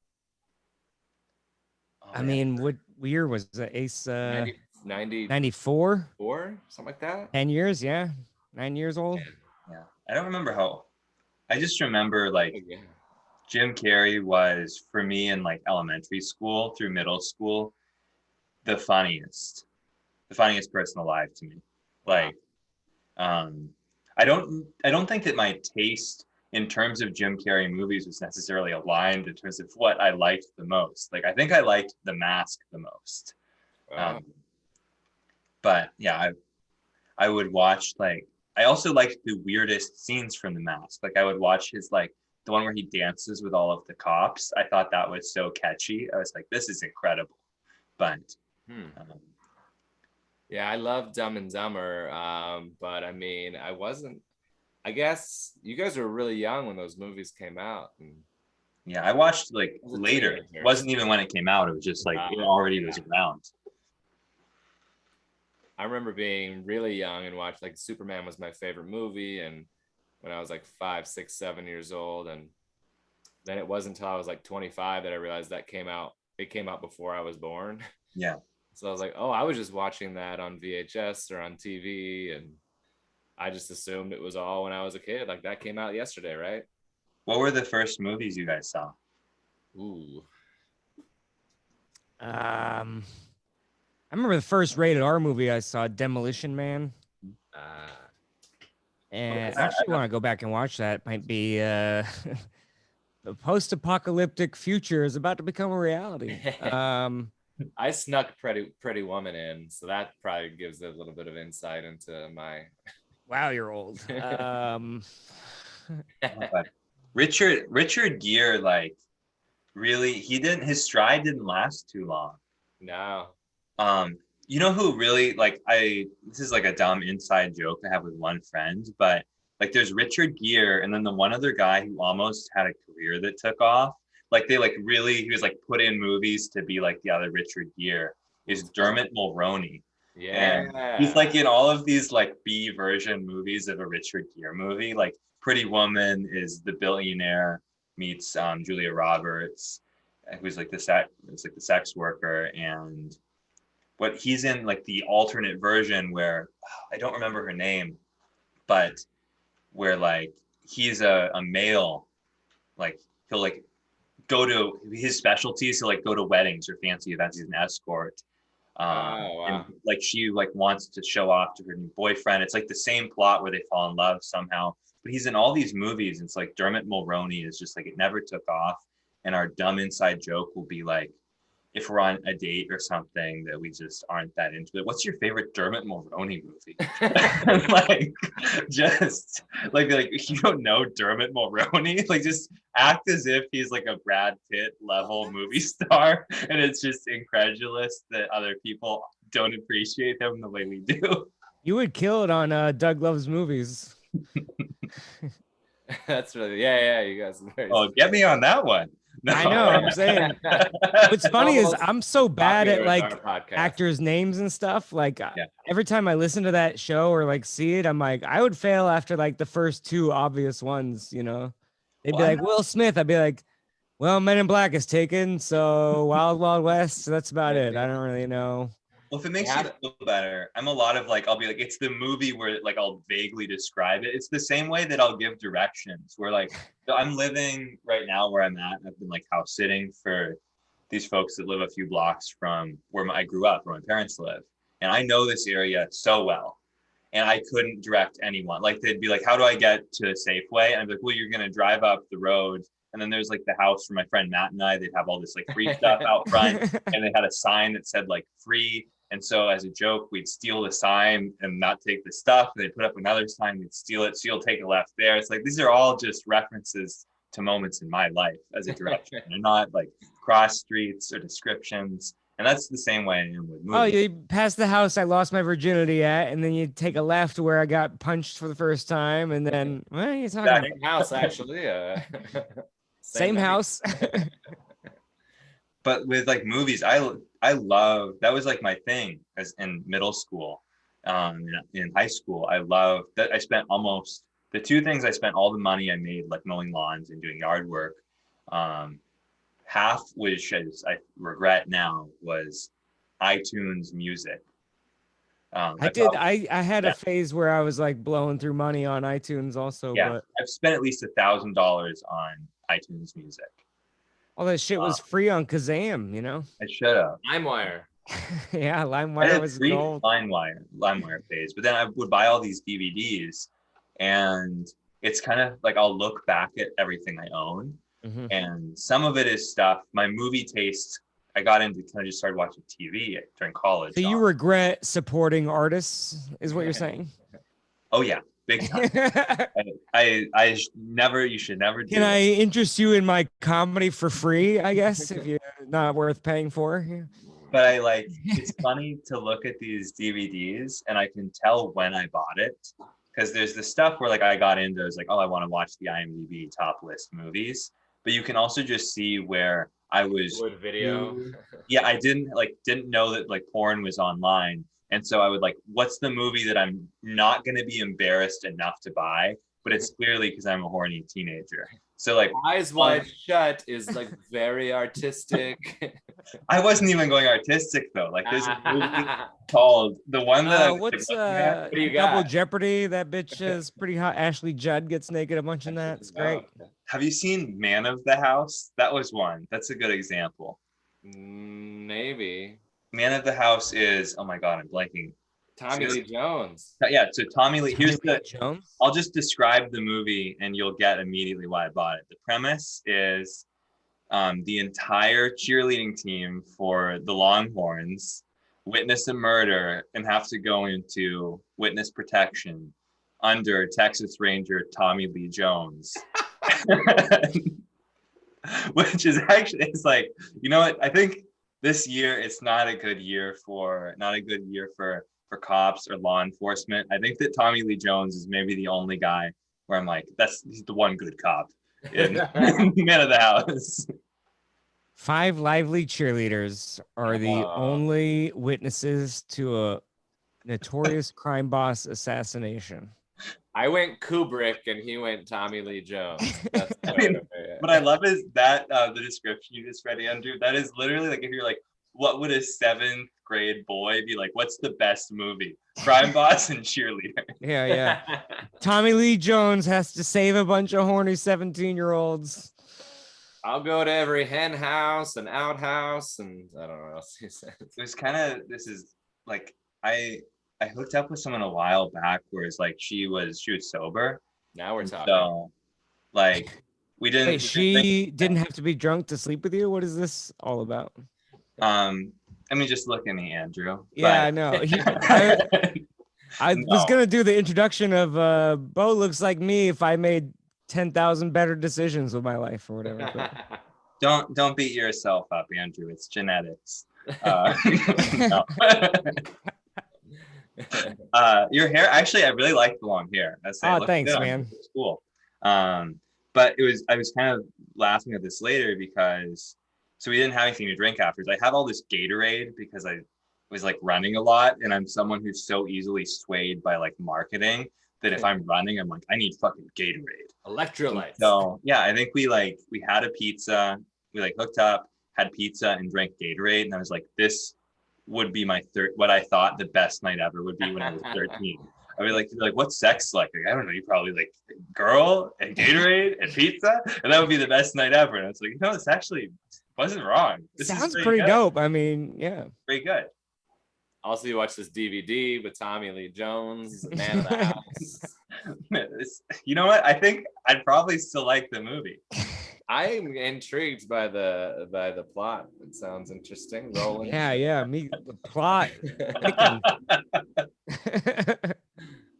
Oh, I yeah. mean, what year was the Ace? 94, 94? something like that. 10 years, yeah. 9 years old. Yeah, I don't remember how. I just remember like Oh, yeah. Jim Carrey was, for me, in like elementary school through middle school, the funniest person alive to me. Wow. Like, I don't think that my taste in terms of Jim Carrey movies was necessarily aligned in terms of what I liked the most. Like, I think I liked The Mask the most. Wow. But yeah, I would watch, like, I also liked the weirdest scenes from The Mask. Like, I would watch his, like, the one where he dances with all of the cops. I thought that was so catchy. I was like, this is incredible. But yeah, I love Dumb and Dumber, but I mean, I guess you guys were really young when those movies came out. And yeah, I watched like was a later. teenager. It wasn't even when it came out. It was just like it already was around. I remember being really young and watched, like, Superman was my favorite movie, and when I was like 5, 6, 7 years old, and then it wasn't until I was like 25 that I realized that came out. It came out before I was born. Yeah. So I was like, oh, I was just watching that on VHS or on TV, and I just assumed it was all when I was a kid. Like, that came out yesterday, right? What were the first movies you guys saw? Ooh. I remember the first rated R movie I saw, Demolition Man. And I actually want to go back and watch that. It might be the post-apocalyptic future is about to become a reality. I snuck Pretty Woman in, so that probably gives a little bit of insight into my. Wow, you're old. Richard Gere, like, really, his stride didn't last too long. No. You know who really, like, this is like a dumb inside joke I have with one friend, but like there's Richard Gere and then the one other guy who almost had a career that took off. Like they like really, he was like put in movies to be like the other Richard Gere, is Dermot Mulroney. Yeah. And he's like in all of these like B version movies of a Richard Gere movie. Like Pretty Woman is the billionaire meets Julia Roberts, who's like the sex worker, and what he's in like the alternate version where I don't remember her name, but where like he's a male, like he'll like go to his specialties to like go to weddings or fancy events. He's an escort. Wow. And like she like wants to show off to her new boyfriend. It's like the same plot where they fall in love somehow. But he's in all these movies. It's like Dermot Mulroney is just like it never took off. And our dumb inside joke will be like, if we're on a date or something that we just aren't that into it, what's your favorite Dermot Mulroney movie? Like, just like you don't know Dermot Mulroney, like just act as if he's like a Brad Pitt level movie star, and it's just incredulous that other people don't appreciate him the way we do. You would kill it on Doug Loves Movies. That's really, yeah, you guys. Oh, get me on that one. No. I know, I'm saying. What's funny is I'm so bad at like actors' names and stuff. Like every time I listen to that show or like see it, I'm like, I would fail after like the first two obvious ones, you know. They'd be like Will Smith. I'd be like, well, Men in Black is taken, so Wild Wild West. So that's about it. I don't really know. Well, if it makes you feel better, I'm a lot of like, I'll be like, it's the movie where like I'll vaguely describe it. It's the same way that I'll give directions where like I'm living right now where I'm at. I've been like house sitting for these folks that live a few blocks from where I grew up, where my parents live. And I know this area so well. And I couldn't direct anyone. Like they'd be like, how do I get to Safeway? And I'd be like, well, you're going to drive up the road. And then there's like the house for my friend Matt and I. They'd have all this like free stuff out front. And they had a sign that said like free. And so as a joke, we'd steal the sign and not take the stuff. And they'd put up another sign, we'd steal it. So you'll take a left there. It's like, these are all just references to moments in my life as a director. They're not like cross streets or descriptions. And that's the same way I am with movies. Oh, you passed the house I lost my virginity at, and then you take a left where I got punched for the first time, and then what are you talking about? Same house, actually. Same house. But with like movies, I love, that was like my thing as in middle school, in high school. I love that. I spent almost the two things I spent all the money I made, like mowing lawns and doing yard work. Half, which I regret now, was iTunes Music. I had a phase where I was like blowing through money on iTunes also, Yeah, but I've spent at least $1,000 on iTunes Music. all that shit was free on Kazam, you know? I should have. LimeWire. Yeah, I LimeWire had was three gold. LimeWire phase, but then I would buy all these DVDs, and it's kind of like I'll look back at everything I own, and some of it is stuff. My movie taste, I got into kind of just started watching TV during college. So you regret supporting artists, is what you're saying? Oh yeah, big time. You should never do Can I interest you in my comedy for free, I guess, if you're not worth paying for? But it's funny to look at these DVDs and I can tell when I bought it, because there's the stuff where like I got into, it's like, oh, I want to watch the IMDb top list movies, but you can also just see where I was Wood video. Yeah, I didn't know that like porn was online. And so I would like, what's the movie that I'm not going to be embarrassed enough to buy, but it's clearly because I'm a horny teenager. So like Eyes Wide Shut is like very artistic. I wasn't even going artistic though. Like there's a movie called the one that what's What do you Double got? Jeopardy? That bitch is pretty hot. Ashley Judd gets naked a bunch in that. It's great. Have you seen Man of the House? That was one. That's a good example. Maybe. Man of the House is, oh my God, I'm blanking. Tommy Lee Jones. Yeah, so Tommy Lee, Jones? I'll just describe the movie and you'll get immediately why I bought it. The premise is the entire cheerleading team for the Longhorns witness a murder and have to go into witness protection under Texas Ranger Tommy Lee Jones. Which is actually, it's like, you know what, I think this year it's not a good year for cops or law enforcement. I think that Tommy Lee Jones is maybe the only guy where I'm like, he's the one good cop in Man of the House. 5 lively cheerleaders are the only witnesses to a notorious crime boss assassination. I went Kubrick and he went Tommy Lee Jones. That's what I love is that the description you just read, Andrew, that is literally like, if you're like, what would a 7th grade boy be like? What's the best movie? Crime Boss and Cheerleader. Yeah. Tommy Lee Jones has to save a bunch of horny 17-year-olds. I'll go to every hen house and outhouse and I don't know what else he says. This is like, I hooked up with someone a while back where it's like she was sober. Now we're talking. So like we didn't. Wait, she didn't have to be drunk to sleep with you? What is this all about? I mean, just look at me, Andrew. Yeah, I know. I was gonna do the introduction of Bo looks like me if I made 10,000 better decisions with my life or whatever. But. Don't beat yourself up, Andrew. It's genetics. Your hair, actually, I really like the long hair. Thanks, man. It's cool. But I was kind of laughing at this later because so we didn't have anything to drink afterwards. I had all this Gatorade because I was like running a lot, and I'm someone who's so easily swayed by like marketing that if I'm running, I'm like, I need fucking Gatorade. Electrolytes. So yeah, I think we had a pizza, we like hooked up, had pizza and drank Gatorade, and I was like, this would be what I thought the best night ever would be when I was 13. I would like, what's sex like? I don't know, you probably like girl and Gatorade and pizza, and that would be the best night ever. And it's like, no, this actually wasn't wrong. This sounds pretty dope. I mean, yeah. Pretty good. Also, you watch this DVD with Tommy Lee Jones, Man of the House. You know what? I think I'd probably still like the movie. I'm intrigued by the plot. It sounds interesting. Rolling. Yeah. Me, the plot.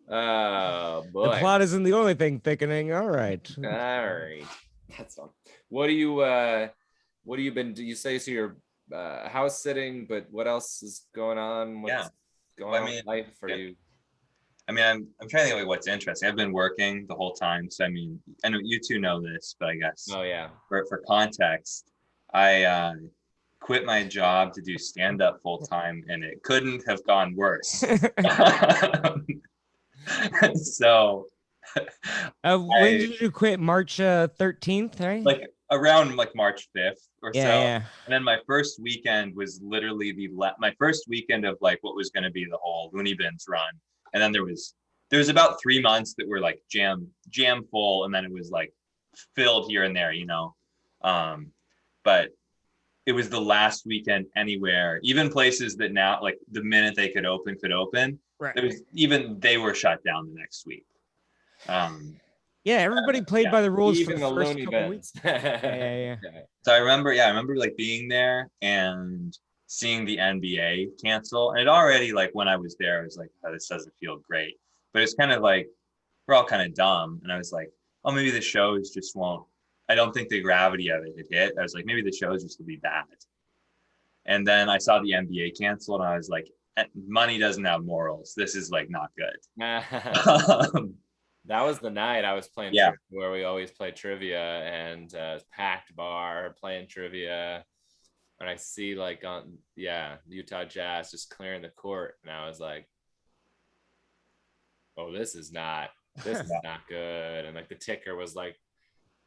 Oh boy. The plot isn't the only thing thickening. All right. That's all. What do you been? Do you say so? house sitting, but what else is going on? What's going on with life for you? I mean, I'm trying to think of what's interesting. I've been working the whole time, so I mean, I know you two know this, but I guess for context, I quit my job to do stand up full time, and it couldn't have gone worse. So, when did you quit? March 13th, right? Like around like March 5th or so. Yeah. And then my first weekend was literally my first weekend of like what was going to be the whole Looney Bins run. And then there was about 3 months that were like jam full, and then it was like filled here and there, you know. But it was the last weekend anywhere, even places that now like the minute they could open. Right. It was even they were shut down the next week. Yeah, everybody played by the rules even for the first Looney couple Bins. weeks. Yeah. So I remember like being there and seeing the NBA cancel. And it already, like when I was there, I was like, oh, this doesn't feel great. But it's kind of like, we're all kind of dumb. And I was like, oh, maybe the shows just won't. I don't think the gravity of it had hit. I was like, maybe the shows just will be bad. And then I saw the NBA cancel, and I was like, money doesn't have morals. This is like not good. That was the night I was playing where we always play trivia, and packed bar playing trivia. And I see like Utah Jazz just clearing the court, and I was like, oh, this is not good. And like the ticker was like,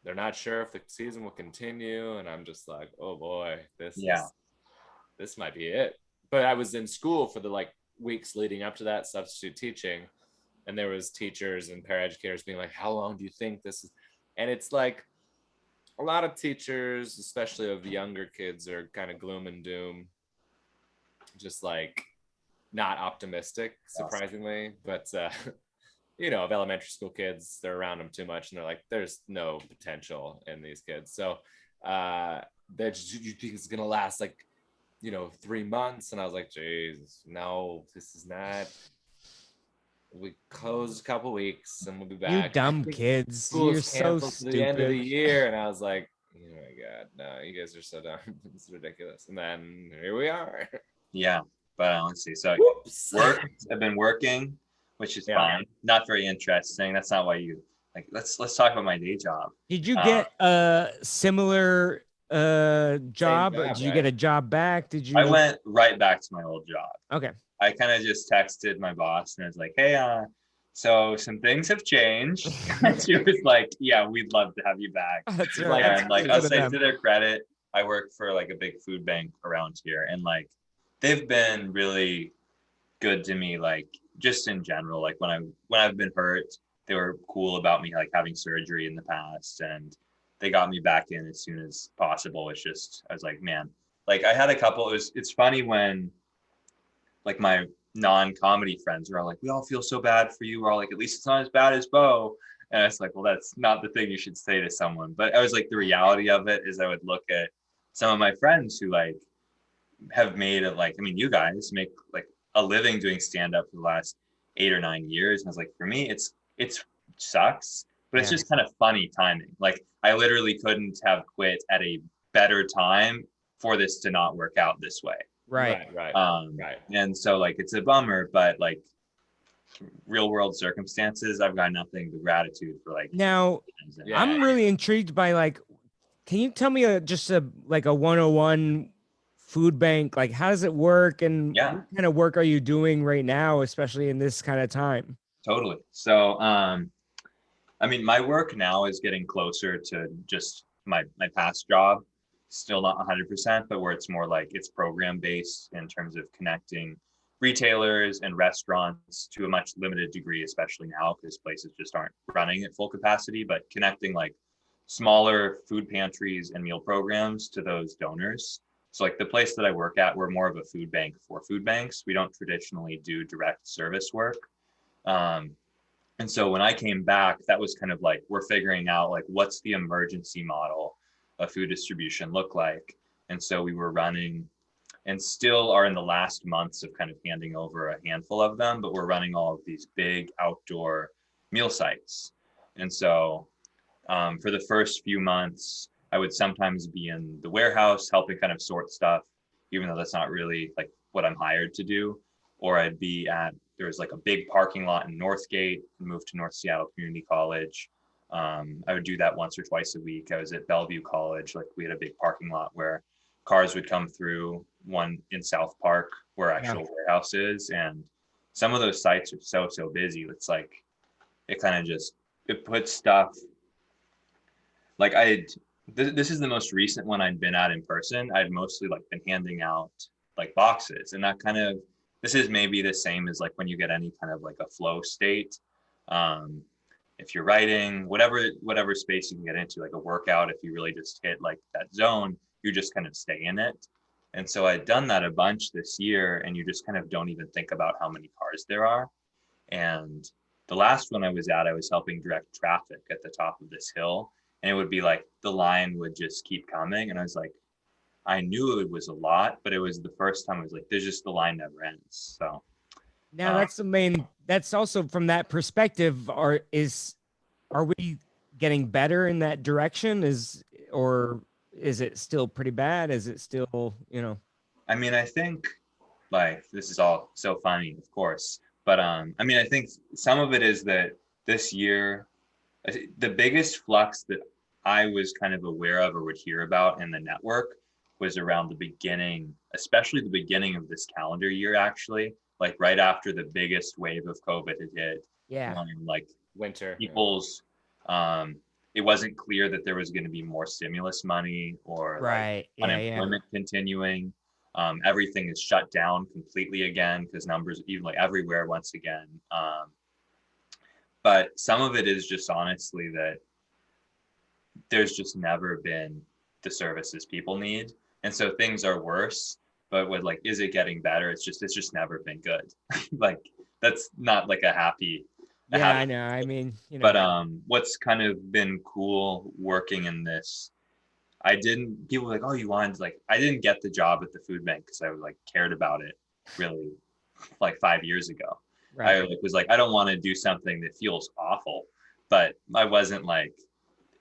they're not sure if the season will continue, and I'm just like, oh boy, this might be it. But I was in school for the like weeks leading up to that, substitute teaching, and there was teachers and paraeducators being like, how long do you think this is? And it's like a lot of teachers, especially of younger kids, are kind of gloom and doom, just like not optimistic, surprisingly. But you know, of elementary school kids, they're around them too much, and they're like, there's no potential in these kids. So you think it's gonna last like, you know, 3 months? And I was like, Jesus, no, this is not. We close a couple weeks and we'll be back. You dumb kids. You're so stupid. The end of the year. And I was like, oh my God, no, you guys are so dumb. It's ridiculous. And then here we are. Yeah. But let's see. So I've been working, which is fine. Not very interesting. That's not why you like, let's talk about my day job. Did you get a similar job? Did you get a job back? I went right back to my old job. Okay. I kind of just texted my boss and I was like, hey, so some things have changed. She was like, yeah, we'd love to have you back. That's right. And like, I'll say to their credit, I work for like a big food bank around here, and like they've been really good to me, like just in general. Like when I've been hurt, they were cool about me like having surgery in the past, and they got me back in as soon as possible. It's just, I was like, man, like I had a couple, it's funny when like my non-comedy friends were all like, we all feel so bad for you. We're all like, at least it's not as bad as Bo. And I was like, well, that's not the thing you should say to someone. But I was like, the reality of it is I would look at some of my friends who like have made it, like, I mean, you guys make like a living doing stand-up for the last 8 or 9 years. And I was like, for me, it's sucks, but it's just kind of funny timing. Like I literally couldn't have quit at a better time for this to not work out this way. Right. And so like, it's a bummer, but like real world circumstances, I've got nothing but gratitude for like. Now, I'm really intrigued by like, can you tell me just a 101 food bank? Like, how does it work? And what kind of work are you doing right now, especially in this kind of time? Totally. So, I mean, my work now is getting closer to just my past job. Still not 100%, but where it's more like it's program based in terms of connecting retailers and restaurants to a much limited degree, especially now because places just aren't running at full capacity, but connecting like smaller food pantries and meal programs to those donors. So like the place that I work at, we're more of a food bank for food banks. We don't traditionally do direct service work. And so when I came back, that was kind of like, we're figuring out like, what's the emergency model of food distribution look like? And so we were running and still are in the last months of kind of handing over a handful of them, but we're running all of these big outdoor meal sites. And so for the first few months, I would sometimes be in the warehouse helping kind of sort stuff. even though that's not really like what I'm hired to do. Or I'd be at, there's like a big parking lot in Northgate, moved to North Seattle Community College. I would do that once or twice a week. I was at Bellevue College. Like we had a big parking lot where cars would come through, one in South Park where actual warehouse is. And some of those sites are so busy. It's like, it kind of just, it puts stuff like this is the most recent one I'd been at in person. I'd mostly like been handing out like boxes, and that kind of, this is maybe the same as like when you get any kind of like a flow state. If you're writing, whatever space you can get into, like a workout, if you really just hit like that zone, you just kind of stay in it. And so I'd done that a bunch this year, and you just kind of don't even think about how many cars there are. And the last one I was at, I was helping direct traffic at the top of this hill. And it would be like the line would just keep coming. And I was like, I knew it was a lot, but it was the first time I was like, there's just, the line never ends. So now that's the main, that's also from that perspective, are we getting better in that direction? Or is it still pretty bad? Is it still, I mean, I think like this is all so funny, of course. But I mean, I think some of it is that this year, the biggest flux that I was kind of aware of or would hear about in the network was around the beginning, especially the beginning of this calendar year, actually, like right after the biggest wave of COVID had hit. Yeah. Like Winter. People's, it wasn't clear that there was going to be more stimulus money or like unemployment continuing. Everything is shut down completely again because numbers even like everywhere once again. But some of it is just honestly that there's just never been the services people need. And so things are worse, but with like, is it getting better? It's just never been good. Like that's not like a happy. I know. I mean, But what's kind of been cool working in this, people were like, oh, you wanted, like, I didn't get the job at the food bank because I was like cared about it really like 5 years ago. Right. I was like, I don't want to do something that feels awful, but I wasn't like,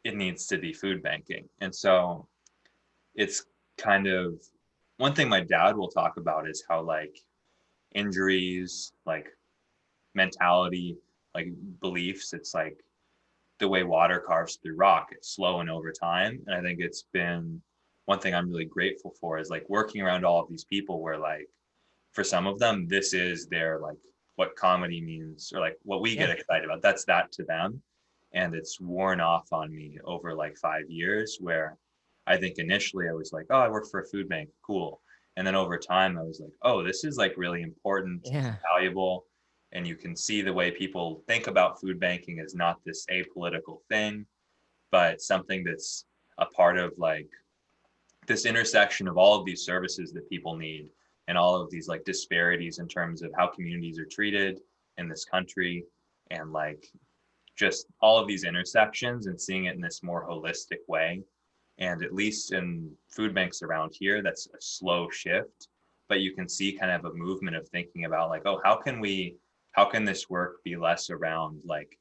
it needs to be food banking. And so it's kind of, one thing my dad will talk about is how like injuries, like mentality, like beliefs, it's like the way water carves through rock, it's slow and over time. And I think it's been one thing I'm really grateful for is like working around all of these people where like, for some of them, this is their like what comedy means, or like what we get excited about. That's that to them. And it's worn off on me over like 5 years, where I think initially I was like, oh, I work for a food bank, cool. And then over time I was like, oh, this is like really important, valuable. And you can see the way people think about food banking as not this apolitical thing, but something that's a part of like this intersection of all of these services that people need, and all of these like disparities in terms of how communities are treated in this country, and like just all of these intersections, and seeing it in this more holistic way. And at least in food banks around here, that's a slow shift, but you can see kind of a movement of thinking about like, oh, how can this work be less around like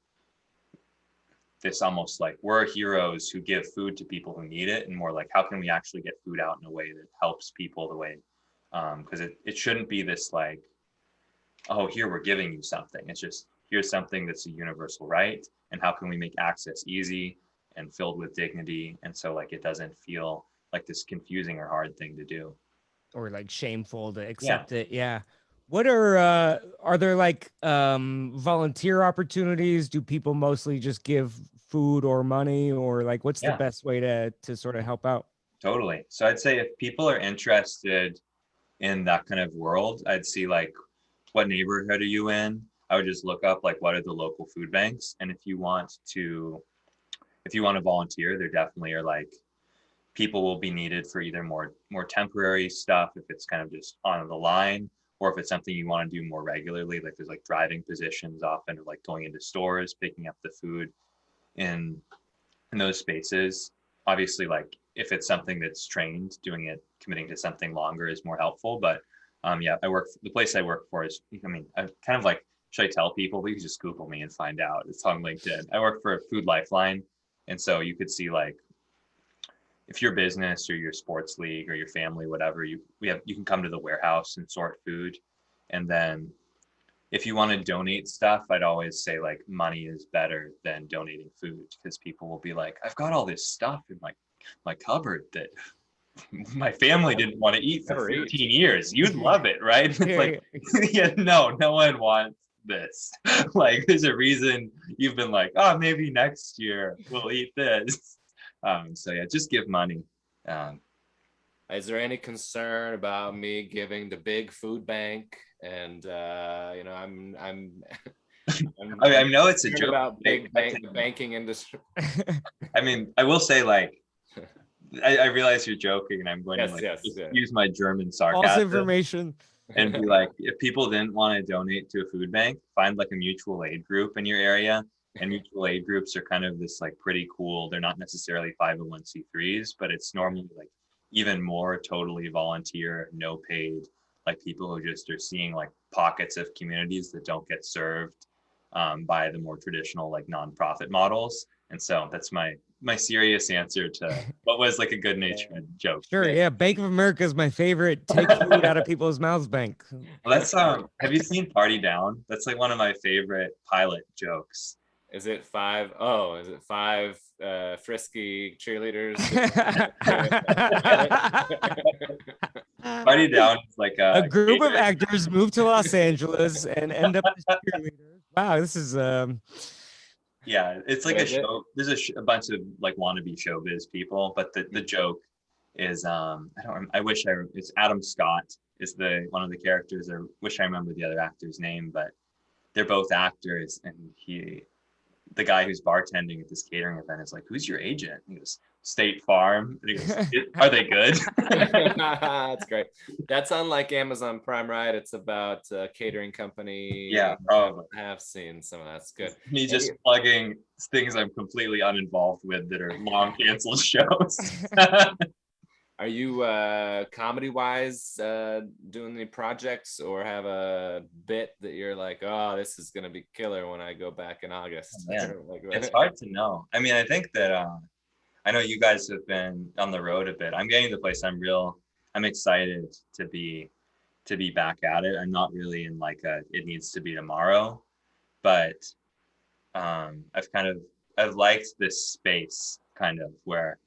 this almost like we're heroes who give food to people who need it, and more like how can we actually get food out in a way that helps people the way, because it shouldn't be this like, oh, here we're giving you something. It's just, here's something that's a universal right, and how can we make access easy and filled with dignity, and so like it doesn't feel like this confusing or hard thing to do, or like shameful to accept it. What are there like volunteer opportunities? Do people mostly just give food or money, or like what's the best way to sort of help out? Totally. So I'd say if people are interested in that kind of world, I'd see like, what neighborhood are you in? I would just look up like, what are the local food banks? And if you want to volunteer, there definitely are like, people will be needed for either more temporary stuff, if it's kind of just on the line, or if it's something you want to do more regularly, like there's like driving positions often, or like going into stores, picking up the food in those spaces. Obviously, like if it's something that's trained, committing to something longer is more helpful. But the place I work for is, I mean, I kind of like, should I tell people? But you can just Google me and find out. It's on LinkedIn. I work for Food Lifeline. And so you could see like, if your business or your sports league or your family, whatever, you can come to the warehouse and sort food. And then if you want to donate stuff, I'd always say like money is better than donating food, because people will be like, I've got all this stuff in my cupboard that my family didn't want to eat for 15 years. You'd love it, right? It's like, yeah, no one wants this. Like, there's a reason you've been like, oh, maybe next year we'll eat this. So yeah, just give money. Is there any concern about me giving the big food bank? And I'm I know it's a joke about the banking industry. I mean, I will say, like, I realize you're joking, and I'm going to use my German sarcasm. False information. And be like, if people didn't want to donate to a food bank, find like a mutual aid group in your area. And mutual aid groups are kind of this like pretty cool. They're not necessarily 501c3s, but it's normally like even more totally volunteer, no paid, like people who just are seeing like pockets of communities that don't get served by the more traditional like nonprofit models. And so that's my serious answer to what was like a good natured joke. Sure, yeah. Bank of America is my favorite take food out of people's mouths bank. Well, that's have you seen Party Down? That's like one of my favorite pilot jokes. Is it five frisky cheerleaders? Party Down is like a group of actors move to Los Angeles and end up as cheerleaders. Wow, this is yeah, it's like a show. There's a bunch of like wannabe showbiz people, but the joke is it's Adam Scott is one of the characters. I wish I remember the other actor's name, but they're both actors, and the guy who's bartending at this catering event is like, "Who's your agent?" And he goes, "State Farm." And he goes, "Are they good?" That's great. That's unlike Amazon Prime, right? It's about a catering company. Yeah, probably. I have seen some of that. That's good. Me just plugging things I'm completely uninvolved with that are long canceled shows. Are you comedy-wise doing any projects, or have a bit that you're like, oh, this is gonna be killer when I go back in August? Like, it's hard to know. I mean, I think that I know you guys have been on the road a bit. I'm getting to the place I'm excited to be back at it. I'm not really in like it needs to be tomorrow, but I've liked this space kind of where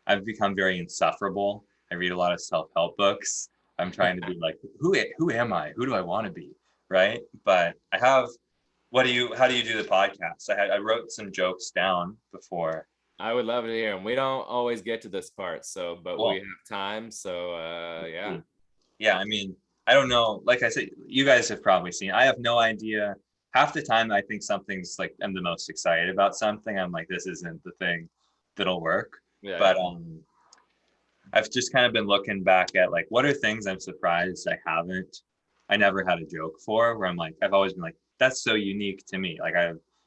I've become very insufferable. I read a lot of self-help books. I'm trying to be like, who am I? Who do I want to be? Right. But how do you do the podcast? I wrote some jokes down before. I would love to hear them. We don't always get to this part, but we have time. So yeah. Yeah. I mean, I don't know. Like I said, you guys have probably seen, I have no idea. Half the time I think something's like, I'm the most excited about something. I'm like, this isn't the thing that'll work. Yeah. But I've just kind of been looking back at like, what are things I'm surprised I never had a joke for, where I'm like, I've always been like, that's so unique to me. Like,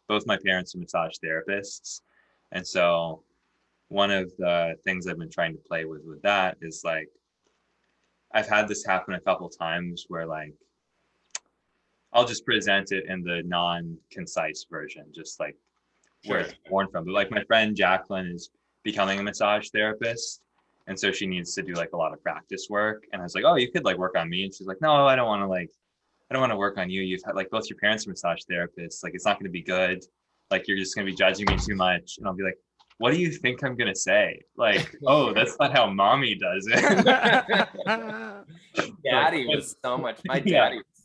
both my parents are massage therapists. And so one of the things I've been trying to play with that is like, I've had this happen a couple times where like, I'll just present it in the non-concise version, just like where it's born from. But like my friend Jacqueline is becoming a massage therapist, and so she needs to do like a lot of practice work, and I was like, oh, you could like work on me, and she's like, no, I don't want to work on you. You've had like both your parents are massage therapists, like it's not going to be good, like you're just going to be judging me too much. And I'll be like, what do you think I'm going to say? Like, oh, that's not how mommy does it. Daddy was so much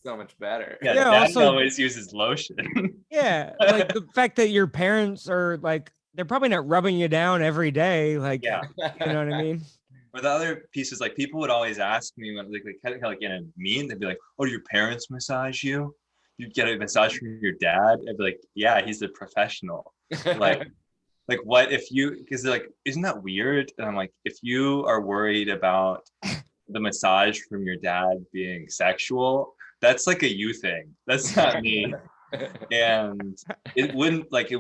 so much better. Yeah, Dad also always uses lotion. Yeah, like the fact that your parents are like, they're probably not rubbing you down every day. Like, yeah. You know what I mean? Or the other pieces, like people would always ask me when like in a mean, they'd be like, oh, do your parents massage you? You get a massage from your dad? I'd be like, yeah, he's a professional. Like what if because they're like, isn't that weird? And I'm like, if you are worried about the massage from your dad being sexual, that's like a you thing. That's not me. And it wouldn't like it.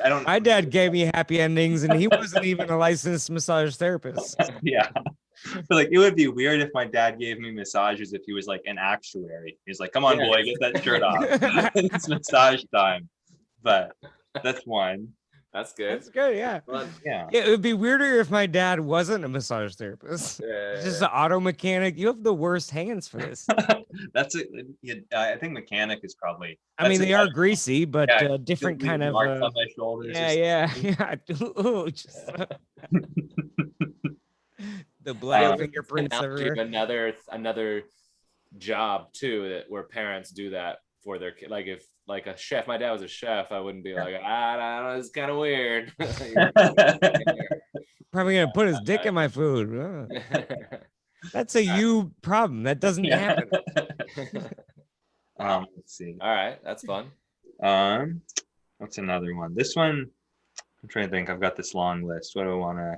I don't. My dad gave me happy endings, and he wasn't even a licensed massage therapist. Yeah, but like it would be weird if my dad gave me massages if he was like an actuary. He's like, "Come on, boy, get that shirt off. It's massage time." But that's one. That's good. That's good. Yeah. Fun. Yeah. Yeah, it would be weirder if my dad wasn't a massage therapist. Yeah. Just an auto mechanic. You have the worst hands for this. That's it. I think mechanic is probably. I mean, that's they a are better- greasy, but Yeah, different leave kind of. marks on my shoulders. or Yeah, something. yeah. Ooh, just, the black Um, fingerprints Analogy of everywhere. another job too, that where parents do that for their kid. Like if like a chef, my dad was a chef, I wouldn't be like, I don't know, it's kind of weird. Probably gonna put his dick in my food. That's a you problem. That doesn't happen. Let's see. All right, that's fun. What's another one? This one, I'm trying to think. I've got this long list. What do I want to?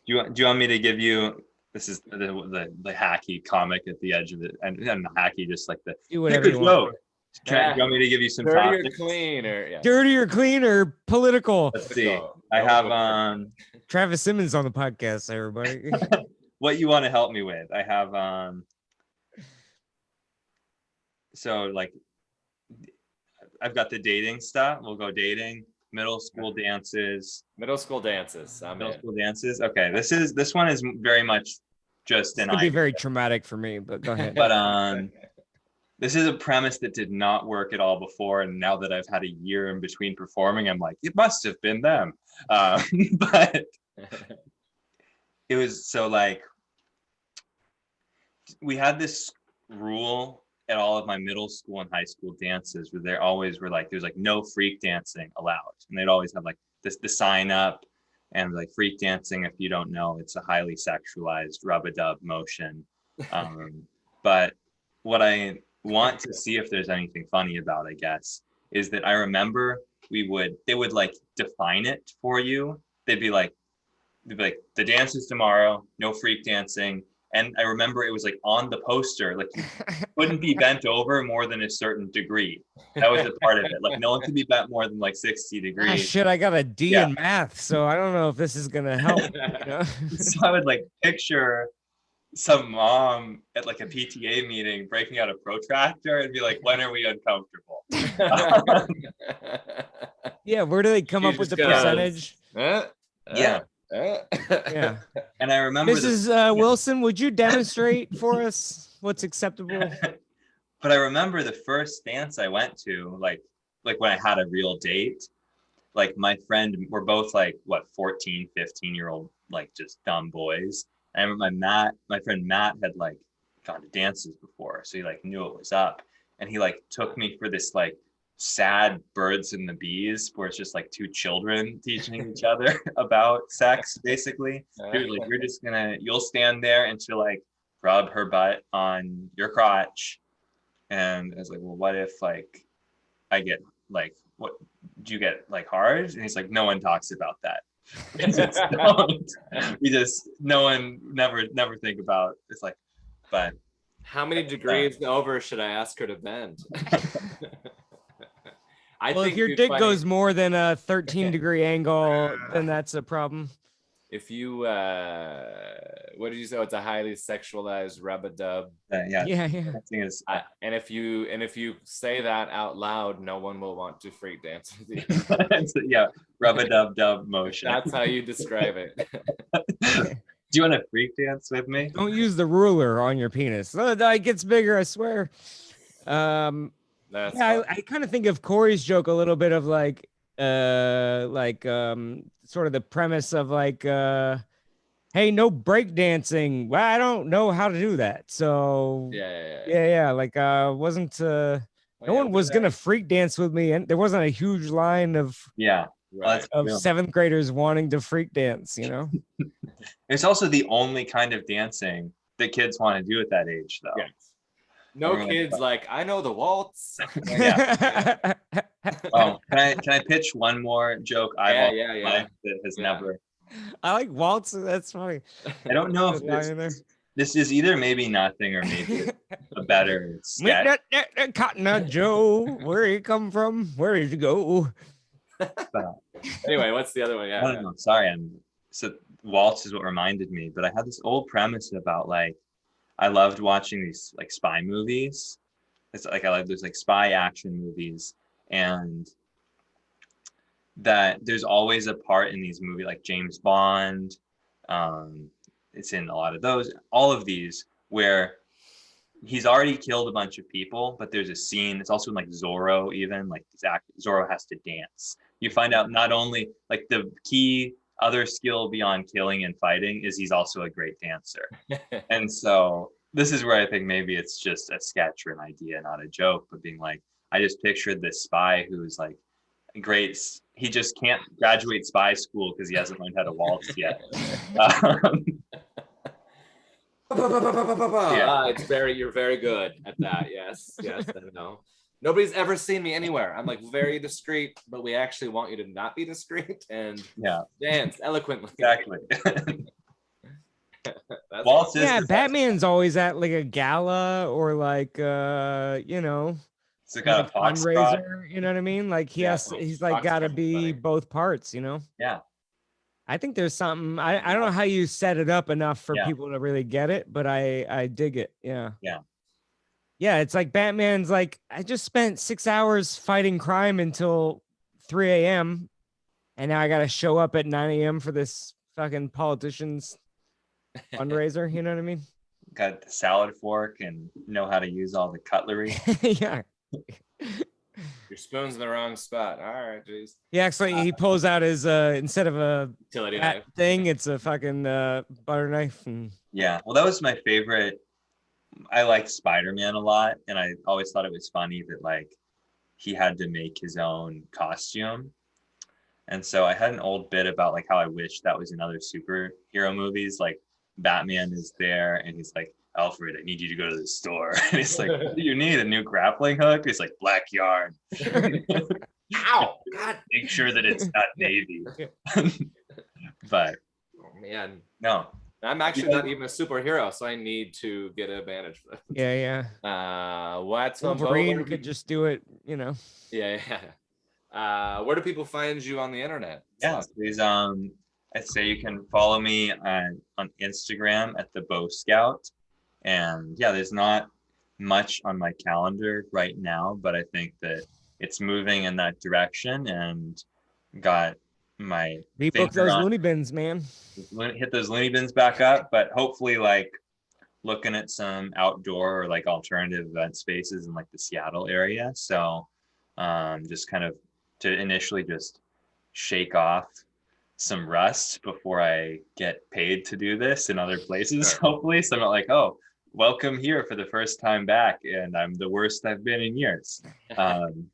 Do you want me to give you? This is the hacky comic at the edge of it, and not hacky, just like the Do whatever you want. Do you want me to give you some Dirty or topics? clean or yeah. Dirty or clean or political? Let's see. I have Travis Simmons on the podcast, everybody. what you want to help me with. I have so like I've got the dating stuff. We'll go dating, middle school dances. Middle school dances. Middle school dances. Okay, this one is very much just It's gonna be very traumatic for me, but go ahead. But this is a premise that did not work at all before, and now that I've had a year in between performing, I'm like, it must have been them. But it was so like we had this rule at all of my middle school and high school dances where there always were like there's like no freak dancing allowed, and they'd always have like the sign up and like freak dancing, if you don't know, it's a highly sexualized rub-a-dub motion. But what I want to see if there's anything funny about, I guess, is that I remember they would like define it for you. They'd be like the dance is tomorrow, no freak dancing. And I remember it was like on the poster, like you couldn't be bent over more than a certain degree. That was a part of it. Like no one could be bent more than like 60 degrees. Ah, shit, I got a D in math, so I don't know if this is gonna help. You know? So I would like picture some mom at like a PTA meeting breaking out a protractor and be like, when are we uncomfortable? Yeah, where do they come up with the percentage? Yeah. Yeah. And I remember Mrs. Wilson, would you demonstrate for us what's acceptable? But I remember the first dance I went to, like when I had a real date, like my friend, we're both like, what, 14, 15-year-old, like just dumb boys. I remember my friend Matt had like gone to dances before, so he like knew it was up, and he like took me for this like sad Birds and the Bees, where it's just like two children teaching each other about sex, basically. Dude, like you'll stand there and she'll like rub her butt on your crotch, and I was like, well, what if like I get like, what do you get like hard? And he's like, no one talks about that. No one never think about it's like, but how many degrees over should I ask her to bend? I think if your dick goes more than a 13-degree angle, then that's a problem. If you what did you say? It's a highly sexualized rub-a-dub. Yeah. And if you say that out loud, no one will want to freak dance with you. Yeah, rub-a-dub motion. That's how you describe it. Do you want to freak dance with me? Don't use the ruler on your penis. It gets bigger, I swear. I kind of think of Cory's joke a little bit of like sort of the premise of like hey, no break dancing. Well, I don't know how to do that. So yeah. Like wasn't no one was gonna freak dance with me, and there wasn't a huge line of seventh graders wanting to freak dance, you know. It's also the only kind of dancing that kids want to do at that age, though. Yes. No kids like, I know the waltz. Oh, can I pitch one more joke I've life that has never. I like waltz. That's funny. I don't know if this is either maybe nothing or maybe a better sketch. Cotton Eye Joe, where you come from? Where did you go? Anyway, what's the other one? I don't know. Sorry, so waltz is what reminded me, but I had this old premise about like I loved watching these like spy movies. It's like I like those like spy action movies, and that there's always a part in these movies like James Bond. It's in a lot of those, all of these, where he's already killed a bunch of people, but there's a scene. It's also in like Zorro, even like Zorro has to dance. You find out not only like the key other skill beyond killing and fighting is he's also a great dancer. And so this is where I think maybe it's just a sketch or an idea, not a joke, but being like, I just pictured this spy who's like great. He just can't graduate spy school because he hasn't learned how to waltz yet. Yeah. You're very good at that. Yes, I know. Nobody's ever seen me anywhere. I'm like very discreet, but we actually want you to not be discreet and dance eloquently. Exactly. Yeah, Batman's always at like a gala or like it's like a fundraiser, you know what I mean? Like he's like gotta be both parts, you know? Yeah. I think there's something I don't know how you set it up enough for people to really get it, but I dig it. Yeah. Yeah. Yeah, it's like Batman's like, I just spent 6 hours fighting crime until 3 a.m. and now I gotta show up at 9 a.m. for this fucking politician's fundraiser, you know what I mean? Got the salad fork and know how to use all the cutlery. Yeah. Your spoon's in the wrong spot. All right, geez. He actually he pulls out his instead of a utility knife thing, it's a fucking butter knife. And yeah, well, that was my favorite. I liked Spider-Man a lot, and I always thought it was funny that like he had to make his own costume. And so I had an old bit about like how I wish that was in other superhero movies. Like Batman is there and he's like, Alfred, I need you to go to the store. And he's like, what do you need? A new grappling hook? He's like, black yarn. Ow! God. Make sure that it's not navy. But oh man. No. I'm actually not even a superhero, so I need to get an advantage for that. Yeah. What's Wolverine could just do it, you know. Yeah. Where do people find you on the internet? Yeah, please. I'd say you can follow me on Instagram at the Bow Scout. And yeah, there's not much on my calendar right now, but I think that it's moving in that direction and got my rebook those loony bins, man. Hit those loony bins back up, but hopefully like looking at some outdoor or like alternative event spaces in like the Seattle area. So just kind of to initially just shake off some rust before I get paid to do this in other places, hopefully. So I'm not like, oh, welcome here for the first time back, and I'm the worst I've been in years.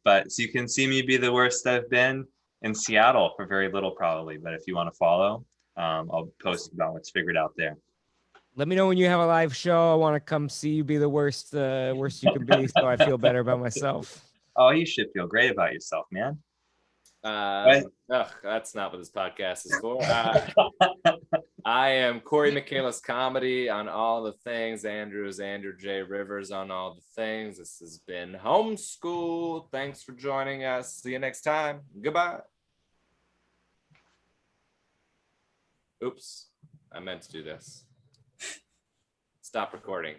But so you can see me be the worst I've been in Seattle for very little probably. But if you want to follow, I'll post about what's figured out there. Let me know when you have a live show. I want to come see you be the worst you can be, so I feel better about myself. Oh, you should feel great about yourself, man. That's not what this podcast is for. I am Cory Michaelis Comedy on all the things. Andrew is Andrew J. Rivers on all the things. This has been Homeschool. Thanks for joining us. See you next time. Goodbye. Oops, I meant to do this. Stop recording.